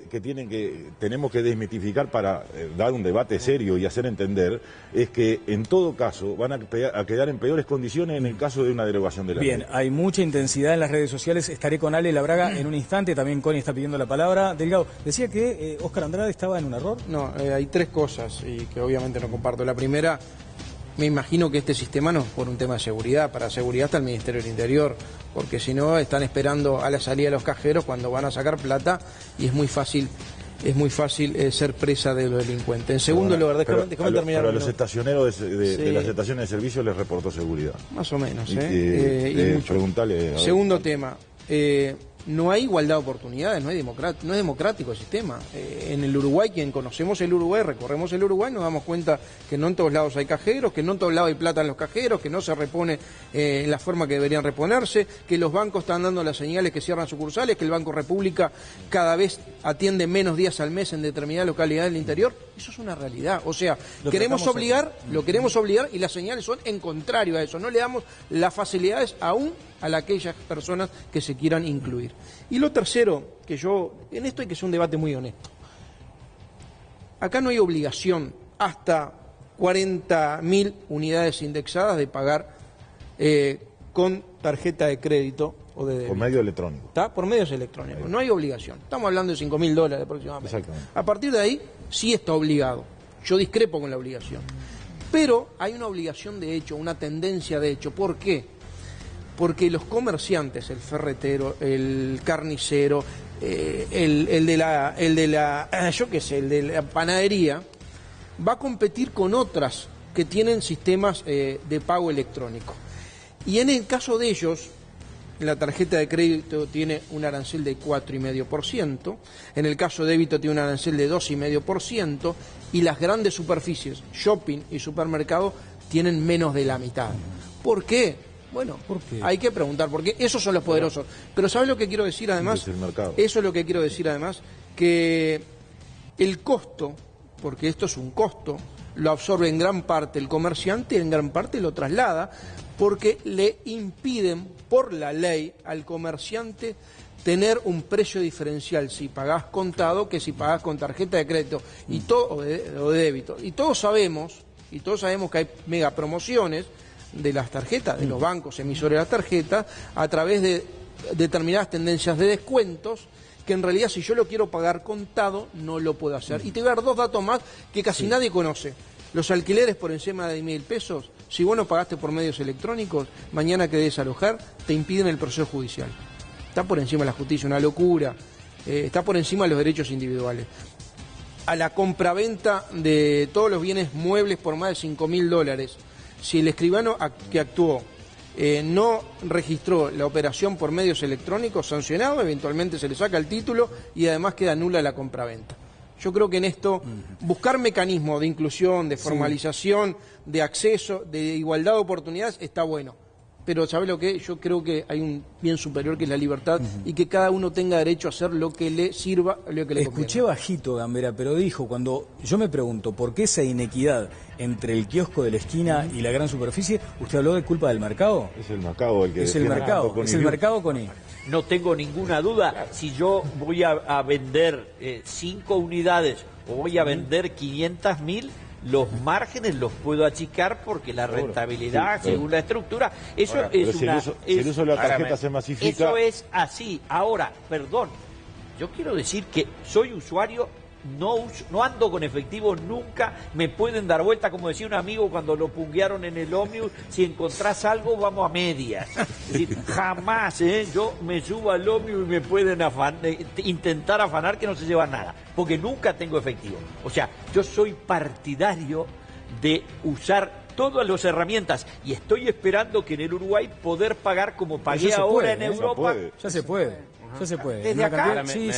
tenemos que desmitificar para dar un debate serio y hacer entender es que en todo caso van a quedar en peores condiciones en el caso de una derogación de la ley. Bien, hay mucha intensidad en las redes sociales. Estaré con Ale Labraga en un instante. También Connie está pidiendo la palabra. Delgado, decía que Óscar Andrade estaba en un error. No, hay 3 cosas y que obviamente no comparto. La primera, me imagino que este sistema no es por un tema de seguridad. Para seguridad está el Ministerio del Interior, porque si no están esperando a la salida de los cajeros cuando van a sacar plata y es muy fácil ser presa de los delincuentes. En segundo lugar, déjame terminar. Pero a los estacioneros de las estaciones de servicio les reportó seguridad. Más o menos, preguntale. Segundo tema, no hay igualdad de oportunidades, no es democrático el sistema. En el Uruguay, quien conocemos el Uruguay, recorremos el Uruguay, nos damos cuenta que no en todos lados hay cajeros, que no en todos lados hay plata en los cajeros, que no se repone en la forma que deberían reponerse, que los bancos están dando las señales que cierran sucursales, que el Banco República cada vez atiende menos días al mes en determinadas localidades del interior. Eso es una realidad. O sea, lo queremos obligar y las señales son en contrario a eso. No le damos las facilidades aún a aquellas personas que se quieran incluir. Y lo tercero, en esto hay que ser un debate muy honesto. Acá no hay obligación hasta 40.000 unidades indexadas de pagar con tarjeta de crédito o de débito. Por medio electrónico. ¿Está? Por medios electrónicos. No hay obligación. Estamos hablando de $5.000 aproximadamente. Exactamente. A partir de ahí, sí está obligado. Yo discrepo con la obligación. Pero hay una obligación de hecho, una tendencia de hecho. ¿Por qué? Porque los comerciantes, el ferretero, el carnicero, el de la panadería, va a competir con otras que tienen sistemas de pago electrónico. Y en el caso de ellos, la tarjeta de crédito tiene un arancel de 4,5%, en el caso de débito tiene un arancel de 2,5%, y las grandes superficies, shopping y supermercado, tienen menos de la mitad. ¿Por qué? Bueno, hay que preguntar, porque esos son los poderosos. Pero ¿sabes lo que quiero decir además? Eso es lo que quiero decir además, que el costo, porque esto es un costo, lo absorbe en gran parte el comerciante y en gran parte lo traslada, porque le impiden por la ley al comerciante tener un precio diferencial si pagás contado que si pagás con tarjeta de crédito y todo, o de débito. Y todos sabemos que hay mega promociones de las tarjetas, de los bancos emisores de las tarjetas, a través de determinadas tendencias de descuentos, que en realidad si yo lo quiero pagar contado, no lo puedo hacer. Y te voy a dar dos datos más que casi nadie conoce. Los alquileres por encima de 10.000 pesos, si vos no pagaste por medios electrónicos, mañana que desalojar, te impiden el proceso judicial. Está por encima de la justicia, una locura. Está por encima de los derechos individuales. A la compraventa de todos los bienes muebles por más de $5.000, si el escribano que actuó no registró la operación por medios electrónicos, sancionado, eventualmente se le saca el título y además queda nula la compraventa. Yo creo que en esto, buscar mecanismos de inclusión, de formalización, de acceso, de igualdad de oportunidades, está bueno. Pero ¿sabe lo que? Yo creo que hay un bien superior que es la libertad y que cada uno tenga derecho a hacer lo que le sirva, lo que le conviene. Escuché bajito, Gambera, pero dijo, cuando yo me pregunto por qué esa inequidad entre el kiosco de la esquina y la gran superficie, ¿usted habló de culpa del mercado? Es el mercado el que... Es el mercado, es el mercado con I. No tengo ninguna duda, si yo voy a vender 5 unidades o voy a vender 500.000, los márgenes los puedo achicar porque la rentabilidad, según la estructura, eso es una... Si el uso de la tarjeta se masifica... Eso es así. Ahora, perdón, yo quiero decir que soy usuario, no ando con efectivo nunca, me pueden dar vuelta, como decía un amigo cuando lo punguearon en el ómnibus, si encontrás algo vamos a medias. Es decir, jamás, yo me subo al ómnibus y me pueden intentar afanar que no se lleva nada, porque nunca tengo efectivo. O sea, yo soy partidario de usar todas las herramientas y estoy esperando que en el Uruguay poder pagar como pagué ahora en Europa. Ya se puede. Ya se puede. ¿Desde acá? Sí,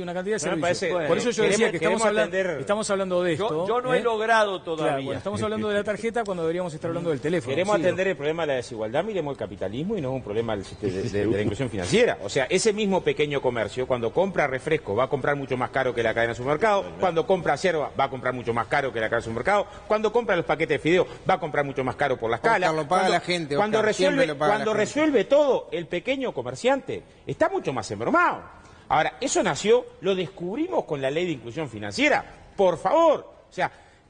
una cantidad de servicios. Por eso yo decía que estamos hablando de esto. Yo no he logrado todavía. Claro, estamos hablando de la tarjeta cuando deberíamos estar hablando del teléfono. Queremos atender el problema de la desigualdad, miremos el capitalismo y no es un problema de la inclusión financiera. O sea, ese mismo pequeño comercio, cuando compra refresco, va a comprar mucho más caro que la cadena de supermercado. Cuando compra yerba, va a comprar mucho más caro que la cadena de supermercado. Cuando compra los paquetes de fideo, va a comprar mucho más caro por la escala. Lo paga la gente. Cuando resuelve todo, el pequeño comerciante está mucho más embromado. Ahora, eso nació, lo descubrimos con la ley de inclusión financiera. Por favor, o sea,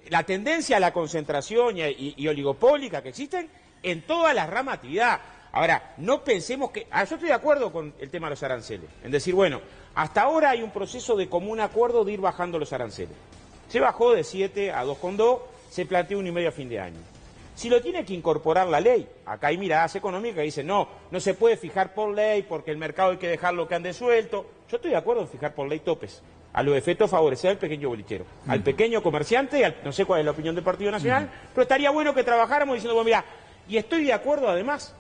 la tendencia a la concentración y oligopólica que existen en todas las ramas de actividad. Ahora, no pensemos que... yo estoy de acuerdo con el tema de los aranceles. En decir, bueno, hasta ahora hay un proceso de común acuerdo de ir bajando los aranceles. Se bajó de 7 a 2,2, se planteó 1,5 a fin de año. Si lo tiene que incorporar la ley, acá hay miradas económicas que dicen, no se puede fijar por ley porque el mercado hay que dejarlo que ande suelto. Yo estoy de acuerdo en fijar por ley topes, a los efectos de favorecer al pequeño bolichero, al pequeño comerciante, no sé cuál es la opinión del Partido Nacional, pero estaría bueno que trabajáramos diciendo, bueno, mira, y estoy de acuerdo además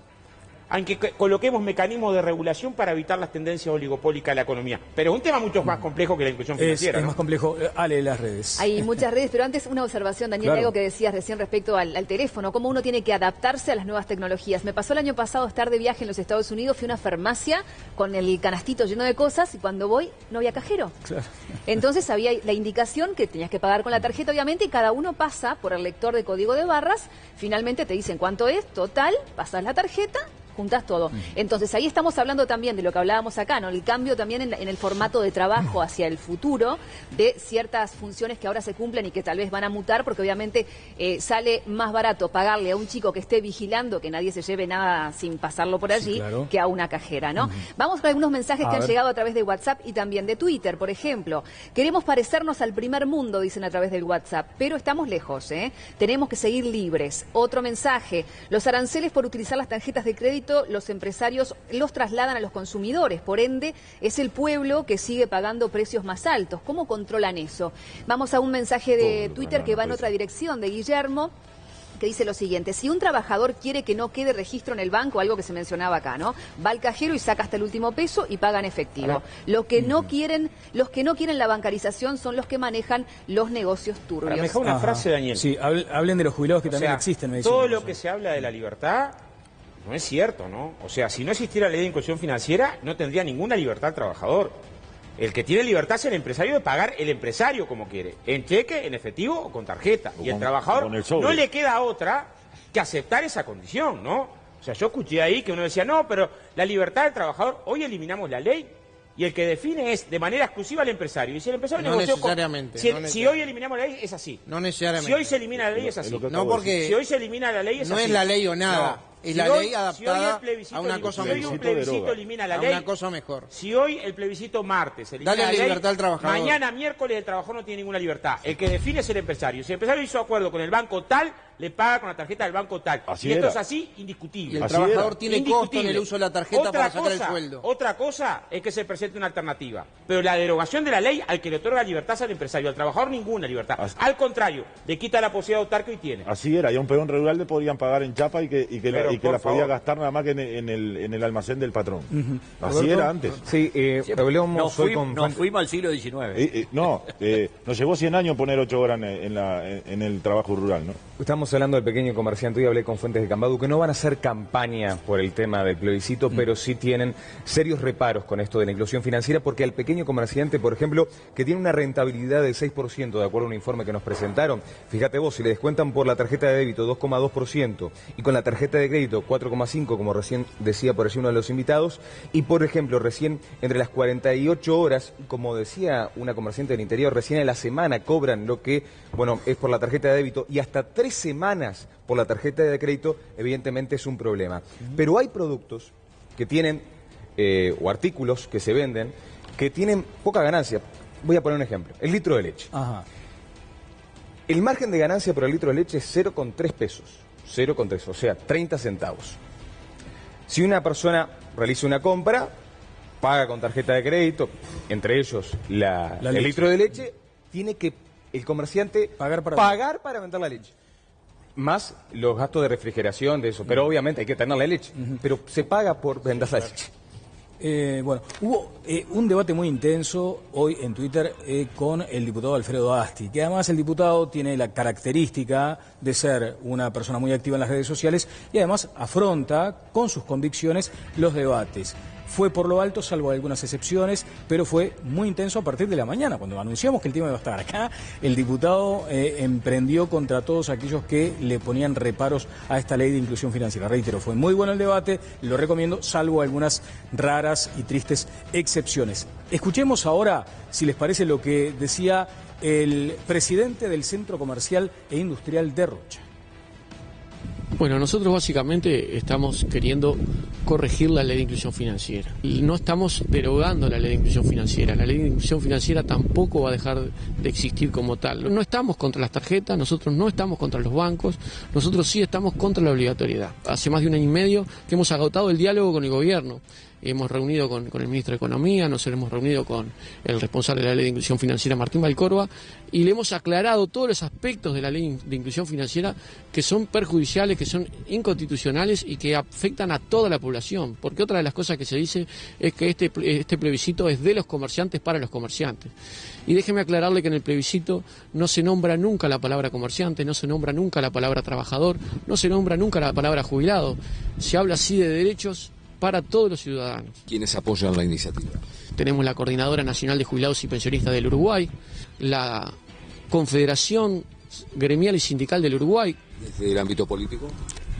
aunque coloquemos mecanismos de regulación para evitar las tendencias oligopólicas de la economía. Pero es un tema mucho más complejo que la inclusión financiera. Es más complejo. Ale, las redes. Hay muchas redes, pero antes una observación, Daniel, Claro. algo que decías recién respecto al teléfono, cómo uno tiene que adaptarse a las nuevas tecnologías. Me pasó el año pasado estar de viaje en los Estados Unidos, fui a una farmacia con el canastito lleno de cosas y cuando voy no había cajero. Claro. Entonces había la indicación que tenías que pagar con la tarjeta, obviamente, y cada uno pasa por el lector de código de barras, finalmente te dicen cuánto es, total, pasas la tarjeta, juntas todo. Entonces ahí estamos hablando también de lo que hablábamos acá, ¿no? El cambio también en el formato de trabajo hacia el futuro de ciertas funciones que ahora se cumplen y que tal vez van a mutar, porque obviamente sale más barato pagarle a un chico que esté vigilando que nadie se lleve nada sin pasarlo por allí, Sí, claro. que a una cajera, ¿no? Vamos con algunos mensajes A que han ver. llegado a través de WhatsApp y también de Twitter, por ejemplo. Queremos parecernos al primer mundo, dicen a través del WhatsApp, pero estamos lejos, ¿eh? Tenemos que seguir libres. Otro mensaje, los aranceles por utilizar las tarjetas de crédito, los empresarios los trasladan a los consumidores, por ende es el pueblo que sigue pagando precios más altos. ¿Cómo controlan eso? Vamos a un mensaje de Twitter que va en otra dirección, de Guillermo, que dice lo siguiente: si un trabajador quiere que no quede registro en el banco, algo que se mencionaba acá, ¿no? Va al cajero y saca hasta el último peso y paga en efectivo. Los que no quieren la bancarización son los que manejan los negocios turbios. Para mejor una Ajá. frase, Daniel. Sí, hablen de los jubilados que O también sea, existen. Me dicen. todo lo que se habla de la libertad no es cierto, ¿no? O sea, si no existiera la ley de inclusión financiera, no tendría ninguna libertad el trabajador. El que tiene libertad es el empresario de pagar el empresario como quiere, en cheque, en efectivo o con tarjeta. O Y el con- trabajador o con el sobre. no le queda otra que aceptar esa condición, ¿no? O sea, yo escuché ahí que uno decía, no, pero la libertad del trabajador, hoy eliminamos la ley y el que define es de manera exclusiva al empresario. Y si el empresario No negoció necesariamente, si, no si necesariamente. hoy eliminamos la ley, es así. No necesariamente. Si hoy se elimina la ley, es así. lo que No, porque Si hoy se elimina la ley, es no así. es la ley o nada. No. Es Si la hoy- ley si hoy adaptada el plebiscito a una elim- cosa si hoy mejor. un plebiscito deroga. elimina la A ley. una cosa mejor. Si hoy el plebiscito martes elimina Dale la ley, libertad al trabajador. mañana miércoles el trabajador no tiene ninguna libertad. El que define es el empresario. Si el empresario hizo acuerdo con el banco tal, le paga con la tarjeta del banco tal. Así y esto era. es así, indiscutible. Y el Así trabajador era. tiene costo en el uso de la tarjeta Otra para sacar cosa, el sueldo. Otra cosa es que se presente una alternativa. Pero la derogación de la ley, al que le otorga libertad es al empresario, al trabajador ninguna libertad. Al contrario, le quita la posibilidad de optar que hoy tiene. Así era, y a un peón rural le podían pagar en chapa y que Pero, por la podía favor. gastar nada más que en el almacén del patrón. Así Roberto. era antes. Sí, hablemos hoy con... Nos fuimos al siglo XIX. Nos llevó 100 años poner 8 horas en el trabajo rural, ¿no? Estamos hablando del pequeño comerciante. Hoy hablé con fuentes de Cambadu que no van a hacer campaña por el tema del plebiscito, pero sí tienen serios reparos con esto de la inclusión financiera, porque al pequeño comerciante, por ejemplo, que tiene una rentabilidad del 6%, de acuerdo a un informe que nos presentaron, fíjate vos, si le descuentan por la tarjeta de débito 2,2% y con la tarjeta de crédito 4,5%, como recién decía por allí uno de los invitados, y por ejemplo, recién entre las 48 horas, como decía una comerciante del interior, recién a la semana cobran lo que, bueno, es por la tarjeta de débito, y hasta 3 semanas por la tarjeta de crédito, evidentemente es un problema. Pero hay productos que tienen, o artículos que se venden, que tienen poca ganancia. Voy a poner un ejemplo, el litro de leche. Ajá. El margen de ganancia por el litro de leche es 0,3 pesos, 0,3, o sea, 30 centavos. Si una persona realiza una compra, paga con tarjeta de crédito, entre ellos el leche. litro de leche, tiene que el comerciante pagar para vender la leche. Más los gastos de refrigeración de eso, pero obviamente hay que tener la leche, pero se paga por vender la leche. Bueno, hubo un debate muy intenso hoy en Twitter con el diputado Alfredo Asti, que además el diputado tiene la característica de ser una persona muy activa en las redes sociales y además afronta con sus convicciones los debates. Fue por lo alto, salvo algunas excepciones, pero fue muy intenso a partir de la mañana. Cuando anunciamos que el tema iba a estar acá, el diputado emprendió contra todos aquellos que le ponían reparos a esta ley de inclusión financiera. Reitero, fue muy bueno el debate, lo recomiendo, salvo algunas raras y tristes excepciones. Escuchemos ahora, si les parece, lo que decía el presidente del Centro Comercial e Industrial de Rocha. Bueno, nosotros básicamente estamos queriendo corregir la ley de inclusión financiera. Y no estamos derogando la ley de inclusión financiera. La ley de inclusión financiera tampoco va a dejar de existir como tal. No estamos contra las tarjetas, nosotros no estamos contra los bancos, nosotros sí estamos contra la obligatoriedad. Hace más de 1 año y medio que hemos agotado el diálogo con el gobierno. hemos reunido con el ministro de Economía, nos hemos reunido con el responsable de la Ley de Inclusión Financiera, Martín Valcórba, y le hemos aclarado todos los aspectos de la Ley de Inclusión Financiera que son perjudiciales, que son inconstitucionales y que afectan a toda la población. Porque otra de las cosas que se dice es que este plebiscito es de los comerciantes para los comerciantes. Y déjeme aclararle que en el plebiscito no se nombra nunca la palabra comerciante, no se nombra nunca la palabra trabajador, no se nombra nunca la palabra jubilado. Se habla así de derechos para todos los ciudadanos. ¿Quiénes apoyan la iniciativa? Tenemos la Coordinadora Nacional de Jubilados y Pensionistas del Uruguay, la Confederación Gremial y Sindical del Uruguay. ¿Desde el ámbito político?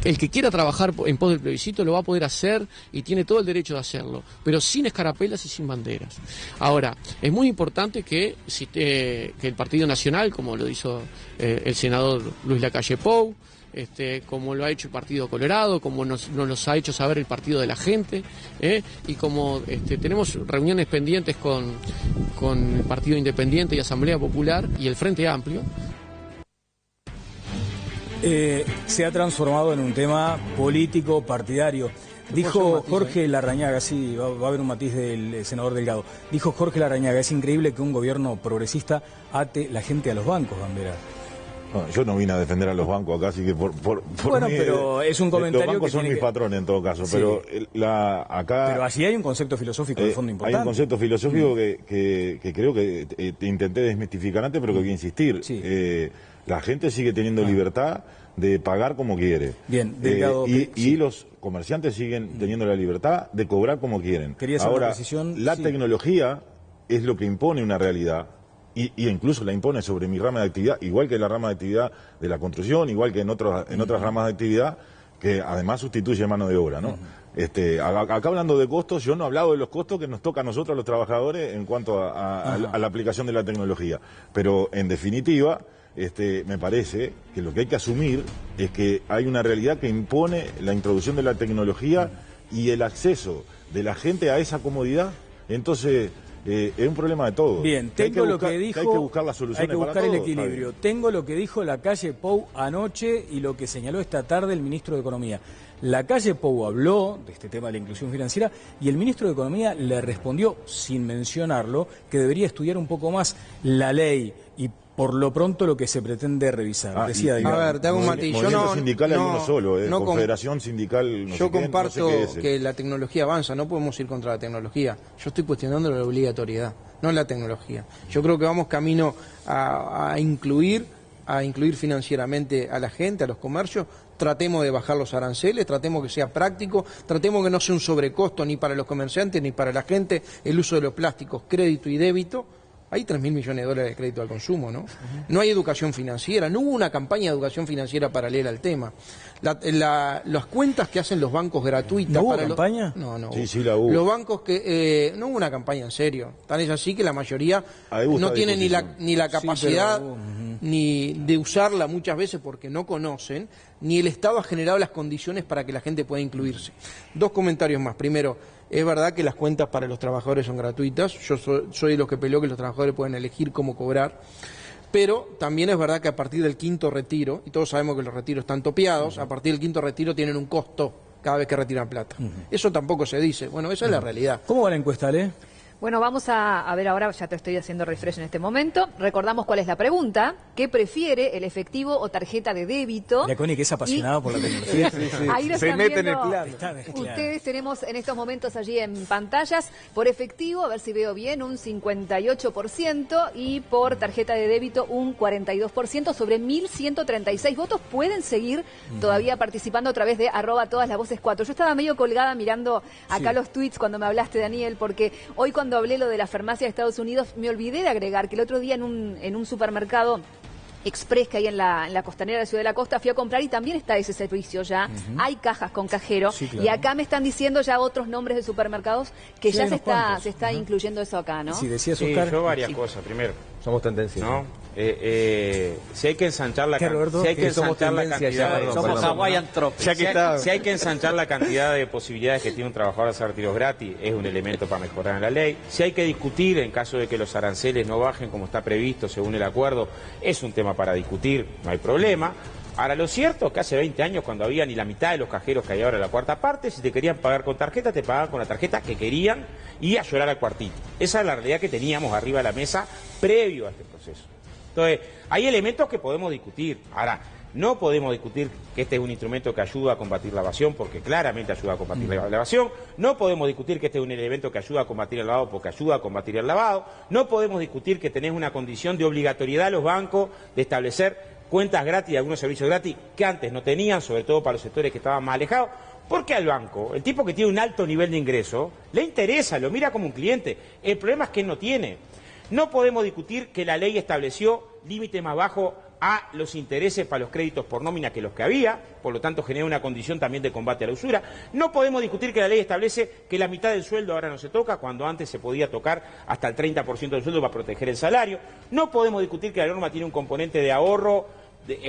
El que quiera trabajar en pos del plebiscito lo va a poder hacer y tiene todo el derecho de hacerlo, pero sin escarapelas y sin banderas. Ahora, es muy importante que el Partido Nacional, como lo hizo el senador Luis Lacalle Pou, como lo ha hecho el Partido Colorado, como nos ha hecho saber el Partido de la Gente, y como tenemos reuniones pendientes con el Partido Independiente y Asamblea Popular y el Frente Amplio. Se ha transformado en un tema político, partidario. Dijo Jorge Larrañaga, sí, va a haber un matiz del senador Delgado. Dijo Jorge Larrañaga, es increíble que un gobierno progresista ate la gente a los bancos, Bandera. No, yo no vine a defender a los bancos acá, así que por bueno, mí, pero es un comentario los bancos que son mis patrones en todo caso, sí. Pero acá... Pero así hay un concepto filosófico de fondo importante. Hay un concepto filosófico que creo que intenté desmistificar antes, pero que voy a insistir. Sí. La gente sigue teniendo libertad de pagar como quiere. Bien, Delgado, y los comerciantes siguen teniendo la libertad de cobrar como quieren. Ahora, la tecnología es lo que impone una realidad. Y incluso la impone sobre mi rama de actividad, igual que la rama de actividad de la construcción, igual que en otras ramas de actividad, que además sustituye mano de obra, ¿no? Acá hablando de costos, yo no he hablado de los costos que nos toca a nosotros los trabajadores en cuanto a la aplicación de la tecnología. Pero en definitiva, me parece que lo que hay que asumir es que hay una realidad que impone la introducción de la tecnología y el acceso de la gente a esa comodidad. Entonces... es un problema de todo. Bien, tengo lo que dijo. Hay que buscar las soluciones. Hay que buscar el equilibrio. Tengo lo que dijo Lacalle Pou anoche y lo que señaló esta tarde el ministro de Economía. Lacalle Pou habló de este tema de la inclusión financiera y el ministro de Economía le respondió, sin mencionarlo, que debería estudiar un poco más la ley y por lo pronto lo que se pretende revisar. Decía a ver, te hago un matiz. Movimiento sindical hay uno solo, Confederación Sindical. Yo comparto que la tecnología avanza, no podemos ir contra la tecnología. Yo estoy cuestionando la obligatoriedad, no la tecnología. Yo creo que vamos camino a incluir financieramente a la gente, a los comercios. Tratemos de bajar los aranceles, tratemos que sea práctico, tratemos que no sea un sobrecosto ni para los comerciantes ni para la gente el uso de los plásticos, crédito y débito. Hay 3.000 millones de dólares de crédito al consumo, ¿no? No hay educación financiera, no hubo una campaña de educación financiera paralela al tema. Las cuentas que hacen los bancos gratuitas... ¿No hubo campaña? No. Sí, la hubo. Los bancos que... no hubo una campaña en serio. Tan es así que la mayoría no tienen ni la capacidad ni de usarla muchas veces porque no conocen, ni el Estado ha generado las condiciones para que la gente pueda incluirse. Dos comentarios más. Primero, es verdad que las cuentas para los trabajadores son gratuitas. Yo soy de los que peleó que los trabajadores pueden elegir cómo cobrar. Pero también es verdad que a partir del quinto retiro, y todos sabemos que los retiros están topeados, a partir del quinto retiro tienen un costo cada vez que retiran plata. Eso tampoco se dice. Bueno, esa es la realidad. ¿Cómo va la encuesta, Ale? Bueno, vamos a ver ahora, ya te estoy haciendo refresh en este momento. Recordamos cuál es la pregunta. ¿Qué prefiere, el efectivo o tarjeta de débito? La Connie, que es apasionada por la tecnología. Ahí lo se mete en el plan. Ustedes tenemos en estos momentos allí en pantallas, por efectivo, a ver si veo bien, un 58% y por tarjeta de débito un 42%. Sobre 1.136 votos pueden seguir todavía participando a través de @todaslasvoces4. Yo estaba medio colgada mirando acá los tweets cuando me hablaste, Daniel, porque hoy cuando hablé lo de la farmacia de Estados Unidos, me olvidé de agregar que el otro día en un supermercado Express que hay en la costanera de la Ciudad de la Costa, fui a comprar y también está ese servicio ya. Hay cajas con cajero. Sí, claro. Y acá me están diciendo ya otros nombres de supermercados que ya se está incluyendo eso acá, ¿no? Sí, decías, Oscar. Yo varias cosas. Primero, somos tendencia, ¿no? Si hay que ensanchar la cantidad, si hay que ensanchar la cantidad de posibilidades que tiene un trabajador de hacer retiros gratis, es un elemento para mejorar en la ley. Si hay que discutir en caso de que los aranceles no bajen como está previsto según el acuerdo, es un tema para discutir, no hay problema. Ahora, lo cierto es que hace 20 años, cuando había ni la mitad de los cajeros que hay ahora, la cuarta parte, si te querían pagar con tarjeta, te pagaban con la tarjeta que querían y a llorar al cuartito. Esa es la realidad que teníamos arriba de la mesa previo a este proceso. Entonces, hay elementos que podemos discutir. Ahora, no podemos discutir que este es un instrumento que ayuda a combatir la evasión, porque claramente ayuda a combatir la evasión. No podemos discutir que este es un elemento que ayuda a combatir el lavado, porque ayuda a combatir el lavado. No podemos discutir que tenés una condición de obligatoriedad a los bancos de establecer cuentas gratis y algunos servicios gratis que antes no tenían, sobre todo para los sectores que estaban más alejados. Porque al banco, el tipo que tiene un alto nivel de ingreso, le interesa, lo mira como un cliente. El problema es que él no tiene. No podemos discutir que la ley estableció límite más bajo a los intereses para los créditos por nómina que los que había, por lo tanto genera una condición también de combate a la usura. No podemos discutir que la ley establece que la mitad del sueldo ahora no se toca, cuando antes se podía tocar hasta el 30% del sueldo para proteger el salario. No podemos discutir que la norma tiene un componente de ahorro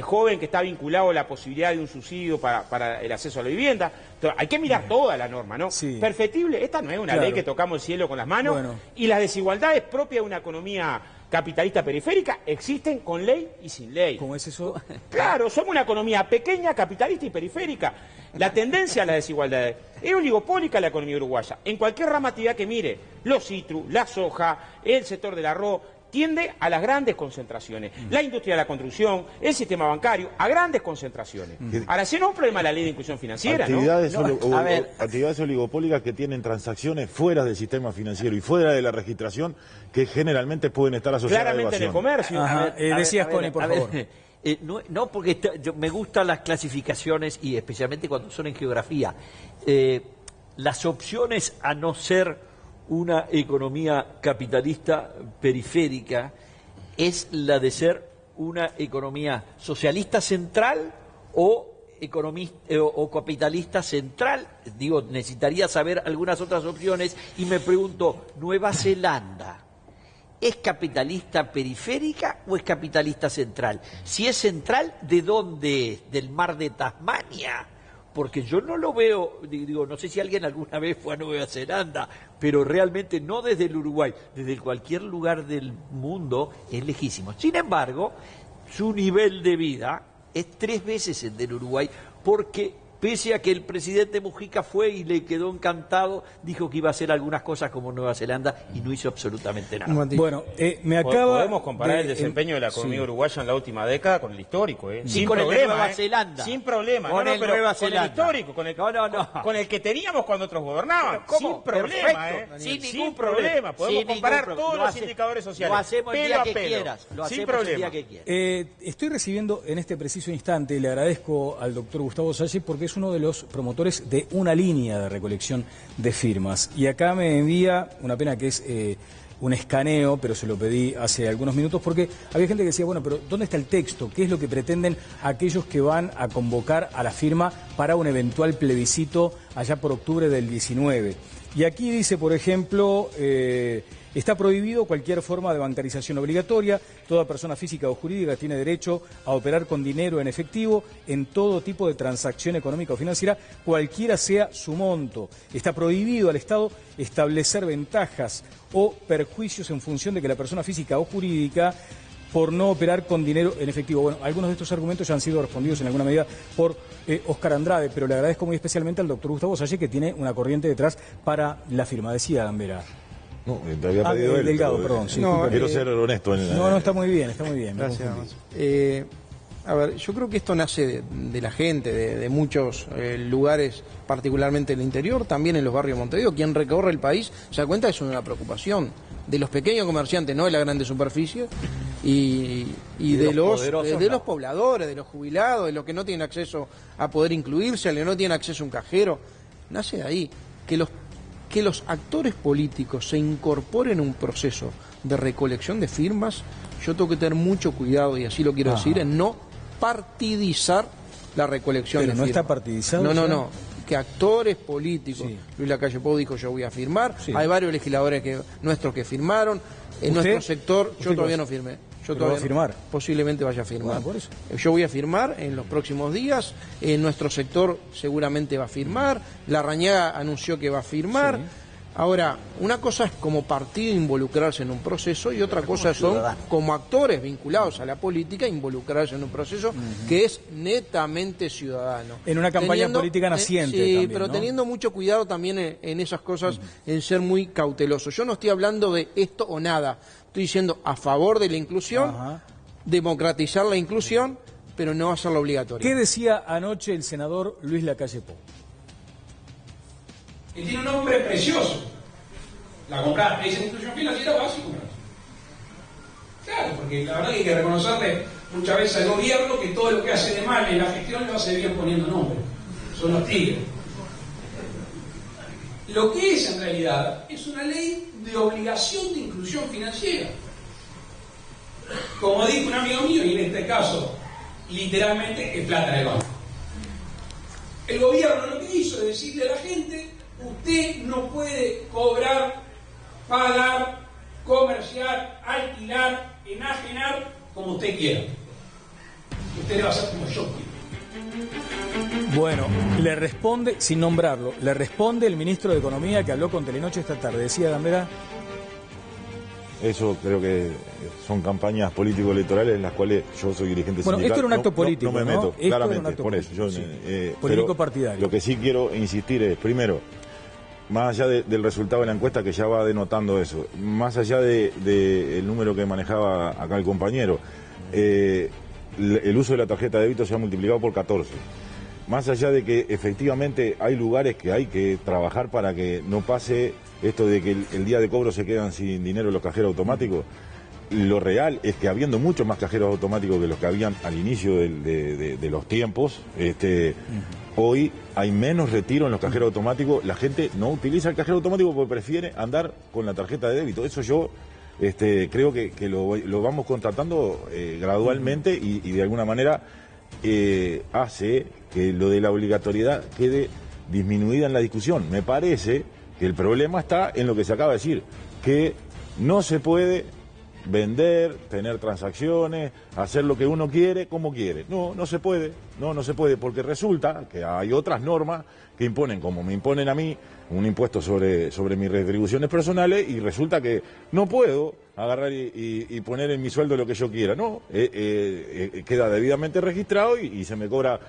joven que está vinculado a la posibilidad de un subsidio para el acceso a la vivienda. Entonces, hay que mirar toda la norma, ¿no? Sí. Perfectible, esta no es una ley que tocamos el cielo con las manos, y las desigualdades propias de una economía capitalista periférica existen con ley y sin ley. ¿Cómo es eso? Claro, somos una economía pequeña, capitalista y periférica. La tendencia a las desigualdades es oligopólica la economía uruguaya. En cualquier rama de actividad que mire, los citrus, la soja, el sector del arroz, tiende a las grandes concentraciones. La industria de la construcción, el sistema bancario, a grandes concentraciones. Ahora, ese no es un problema de la ley de inclusión financiera, actividades actividades oligopólicas que tienen transacciones fuera del sistema financiero y fuera de la registración, que generalmente pueden estar asociadas a evasión. Claramente en el comercio. Decías, Connie, por favor. No, porque me gustan las clasificaciones, y especialmente cuando son en geografía. Las opciones a no ser una economía capitalista periférica es la de ser una economía socialista central o capitalista central. Digo, necesitaría saber algunas otras opciones, y me pregunto, ¿Nueva Zelanda es capitalista periférica o es capitalista central? Si es central, ¿de dónde es? ¿Del mar de Tasmania? Porque yo no lo veo, digo, no sé si alguien alguna vez fue a Nueva Zelanda, pero realmente no desde el Uruguay, desde cualquier lugar del mundo es lejísimo. Sin embargo, su nivel de vida es 3 veces el del Uruguay, porque pese a que el presidente Mujica fue y le quedó encantado, dijo que iba a hacer algunas cosas como Nueva Zelanda y no hizo absolutamente nada. Bueno, me acaba... Podemos comparar el desempeño de la economía uruguaya en la última década con el histórico, Sin problema, el de Nueva Zelanda. Sin problema. Con el Nueva Zelanda. Con el histórico, con el que teníamos cuando otros gobernaban. Sin problema, Sin ningún problema. Podemos comparar todos los indicadores sociales. Lo hacemos el día que quieras. Sin problema. Estoy recibiendo en este preciso instante, le agradezco al doctor Gustavo Salle, porque es uno de los promotores de una línea de recolección de firmas. Y acá me envía, una pena que es un escaneo, pero se lo pedí hace algunos minutos, porque había gente que decía, bueno, pero ¿dónde está el texto? ¿Qué es lo que pretenden aquellos que van a convocar a la firma para un eventual plebiscito allá por octubre del 19? Y aquí dice, por ejemplo... está prohibido cualquier forma de bancarización obligatoria. Toda persona física o jurídica tiene derecho a operar con dinero en efectivo en todo tipo de transacción económica o financiera, cualquiera sea su monto. Está prohibido al Estado establecer ventajas o perjuicios en función de que la persona física o jurídica por no operar con dinero en efectivo. Bueno, algunos de estos argumentos ya han sido respondidos en alguna medida por Óscar Andrade, pero le agradezco muy especialmente al doctor Gustavo Salle, que tiene una corriente detrás para la firma. Decía Gambera. No, te había pedido él. Delgado, perdón. Sí, quiero ser honesto. No, está muy bien, está muy bien. Gracias. A ver, yo creo que esto nace de la gente, de muchos lugares, particularmente en el interior, también en los barrios de Montevideo. Quien recorre el país se da cuenta que es una preocupación de los pequeños comerciantes, no de la grande superficie, y de los pobladores, de los jubilados, de los que no tienen acceso a poder incluirse, a los que no tienen acceso a un cajero. Nace de ahí que los actores políticos se incorporen a un proceso de recolección de firmas. Yo tengo que tener mucho cuidado, y así lo quiero decir, en no partidizar la recolección de firmas. ¿Pero no está partidizado? No. Que actores políticos, Luis Lacalle Pou dijo yo voy a firmar, hay varios legisladores nuestros que firmaron, en nuestro sector yo todavía no firmé. Yo todavía va a firmar. Posiblemente vaya a firmar. Bueno, por eso. Yo voy a firmar en los próximos días, en nuestro sector seguramente va a firmar, Larrañaga anunció que va a firmar, Ahora, una cosa es como partido involucrarse en un proceso y otra cosa son como actores vinculados a la política involucrarse en un proceso que es netamente ciudadano. En una campaña política naciente. Sí, también, pero ¿no? teniendo mucho cuidado también en esas cosas, en ser muy cauteloso. Yo no estoy hablando de esto o nada, estoy diciendo a favor de la inclusión, democratizar la inclusión, pero no hacerla obligatoria. ¿Qué decía anoche el senador Luis Lacalle Pou? Que tiene un nombre precioso. La comprar, dice inclusión financiera básica. Claro, porque la verdad que hay que reconocerle muchas veces al gobierno que todo lo que hace de mal en la gestión lo hace bien poniendo nombre. Son los tigres. Lo que es en realidad es una ley de obligación de inclusión financiera. Como dijo un amigo mío, y en este caso, literalmente, es plata de banco. El gobierno lo que hizo es decirle a la gente: usted no puede cobrar, pagar, comerciar, alquilar, enajenar como usted quiera. Usted le va a hacer como yo quiero. Bueno, le responde, sin nombrarlo, le responde el ministro de Economía que habló con Telenoche esta tarde. Decía Gambera. Eso creo que son campañas político-electorales en las cuales yo soy dirigente sindical. Bueno, esto era un acto político, no me meto, Esto claramente, era un acto por eso. Yo, sí. Político-partidario. Lo que sí quiero insistir es, primero, más allá del resultado de la encuesta que ya va denotando eso, más allá del número que manejaba acá el compañero, el uso de la tarjeta de débito se ha multiplicado por 14. Más allá de que efectivamente hay lugares que hay que trabajar para que no pase esto de que el día de cobro se quedan sin dinero los cajeros automáticos, lo real es que habiendo muchos más cajeros automáticos que los que habían al inicio de los tiempos, hoy hay menos retiro en los cajeros automáticos. La gente no utiliza el cajero automático porque prefiere andar con la tarjeta de débito. Eso yo creo que lo vamos contratando gradualmente y de alguna manera hace que lo de la obligatoriedad quede disminuida en la discusión. Me parece que el problema está en lo que se acaba de decir, que no se puede vender, tener transacciones, hacer lo que uno quiere, como quiere. No se puede, no se puede, porque resulta que hay otras normas que imponen, como me imponen a mí, un impuesto sobre mis retribuciones personales, y resulta que no puedo agarrar y poner en mi sueldo lo que yo quiera. No, queda debidamente registrado y se me cobra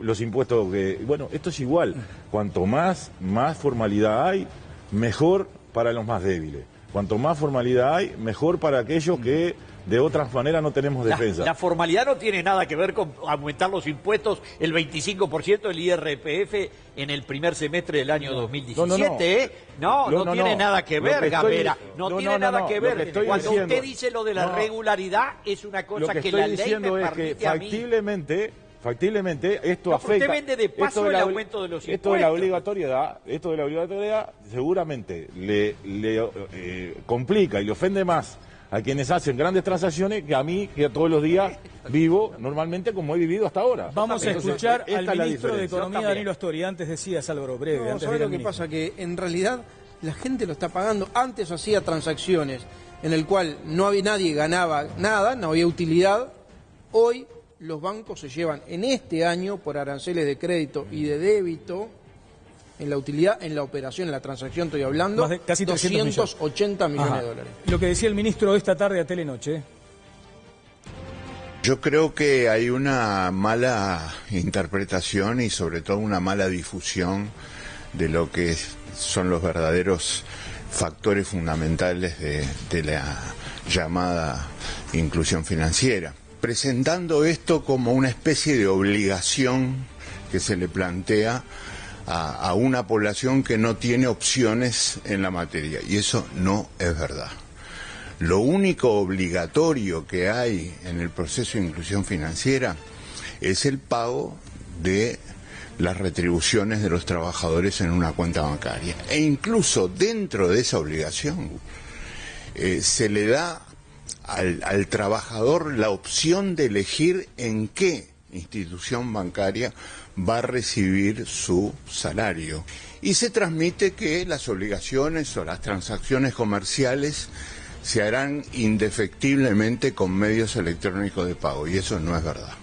los impuestos que... Bueno, esto es igual. Cuanto más formalidad hay, mejor para los más débiles. Cuanto más formalidad hay, mejor para aquellos que de otras maneras no tenemos defensa. La formalidad no tiene nada que ver con aumentar los impuestos el 25% del IRPF en el primer semestre del año 2017. No tiene nada que ver, Gambera. No tiene nada que ver. Cuando usted dice lo de la regularidad, es una cosa que la ley me permite a mí. Factiblemente esto afecta. Usted vende de paso el aumento de los impuestos. Esto de la obligatoriedad seguramente le complica y le ofende más a quienes hacen grandes transacciones que a mí, que todos los días vivo normalmente como he vivido hasta ahora. Vamos a escuchar al ministro de Economía, Danilo Astori. Antes decías, Álvaro, breve. No, ¿sabes lo que pasa? Que en realidad la gente lo está pagando. Antes hacía transacciones en el cual nadie ganaba nada, no había utilidad. Hoy los bancos se llevan en este año por aranceles de crédito y de débito, en la utilidad, en la operación, en la transacción estoy hablando, más de casi 280 millones de dólares. Lo que decía el ministro esta tarde a Telenoche. Yo creo que hay una mala interpretación y sobre todo una mala difusión de lo que son los verdaderos factores fundamentales de la llamada inclusión financiera, presentando esto como una especie de obligación que se le plantea a una población que no tiene opciones en la materia, y eso no es verdad. Lo único obligatorio que hay en el proceso de inclusión financiera es el pago de las retribuciones de los trabajadores en una cuenta bancaria. E incluso dentro de esa obligación se le da al trabajador la opción de elegir en qué institución bancaria va a recibir su salario. Y se transmite que las obligaciones o las transacciones comerciales se harán indefectiblemente con medios electrónicos de pago, y eso no es verdad.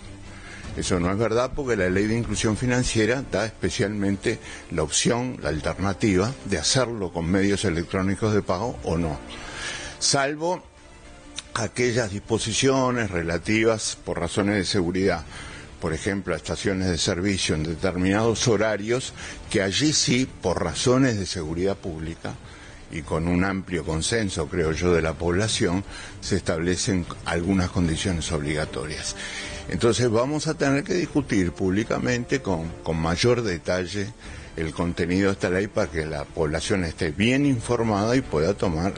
Eso no es verdad porque la ley de inclusión financiera da especialmente la opción, la alternativa de hacerlo con medios electrónicos de pago o no, salvo aquellas disposiciones relativas por razones de seguridad, por ejemplo a estaciones de servicio en determinados horarios, que allí sí, por razones de seguridad pública y con un amplio consenso, creo yo, de la población, se establecen algunas condiciones obligatorias. Entonces vamos a tener que discutir públicamente con mayor detalle el contenido de esta ley para que la población esté bien informada y pueda tomar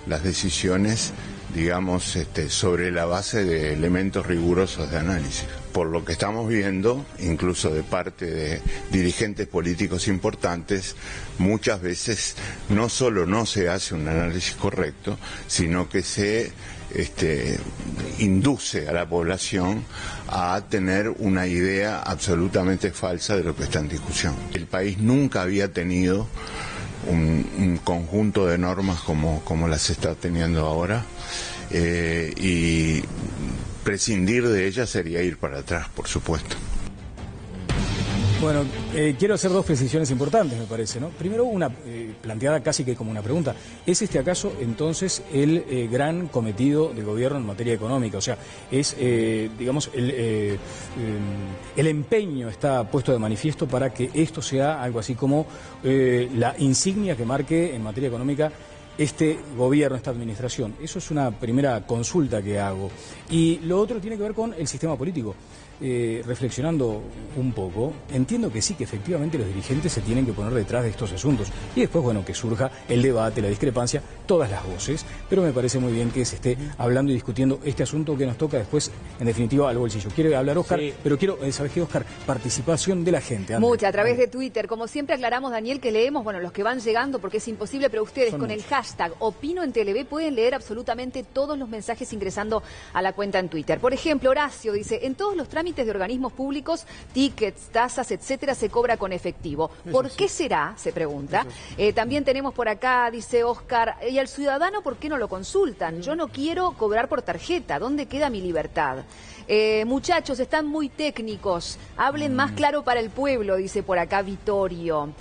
las decisiones, digamos, sobre la base de elementos rigurosos de análisis. Por lo que estamos viendo, incluso de parte de dirigentes políticos importantes, muchas veces no solo no se hace un análisis correcto, sino que se induce a la población a tener una idea absolutamente falsa de lo que está en discusión. El país nunca había tenido un conjunto de normas como las está teniendo ahora, y prescindir de ellas sería ir para atrás, por supuesto. Bueno, quiero hacer dos precisiones importantes, me parece, ¿no? Primero, una planteada casi que como una pregunta. ¿Es este acaso entonces el gran cometido del gobierno en materia económica? O sea, es, digamos, el empeño está puesto de manifiesto para que esto sea algo así como la insignia que marque en materia económica este gobierno, esta administración. Eso es una primera consulta que hago. Y lo otro tiene que ver con el sistema político. Reflexionando un poco, entiendo que sí, que efectivamente los dirigentes se tienen que poner detrás de estos asuntos y después, bueno, que surja el debate, la discrepancia, todas las voces, pero me parece muy bien que se esté hablando y discutiendo este asunto que nos toca después, en definitiva, al bolsillo. Quiere hablar Oscar, sí. Pero quiero, ¿sabes qué, Oscar? Participación de la gente. Mucha, a través de Twitter. Como siempre aclaramos, Daniel, que leemos, bueno, los que van llegando, porque es imposible, pero ustedes con el hashtag Opino en TLV pueden leer absolutamente todos los mensajes ingresando a la cuenta en Twitter. Por ejemplo, Horacio dice, en todos los trámites de organismos públicos, tickets, tasas, etcétera, se cobra con efectivo. ¿Por qué será? Se pregunta. También tenemos por acá, dice Oscar, ¿y al ciudadano por qué no lo consultan? Yo no quiero cobrar por tarjeta. ¿Dónde queda mi libertad? Muchachos, están muy técnicos. Hablen más claro para el pueblo, dice por acá Vittorio.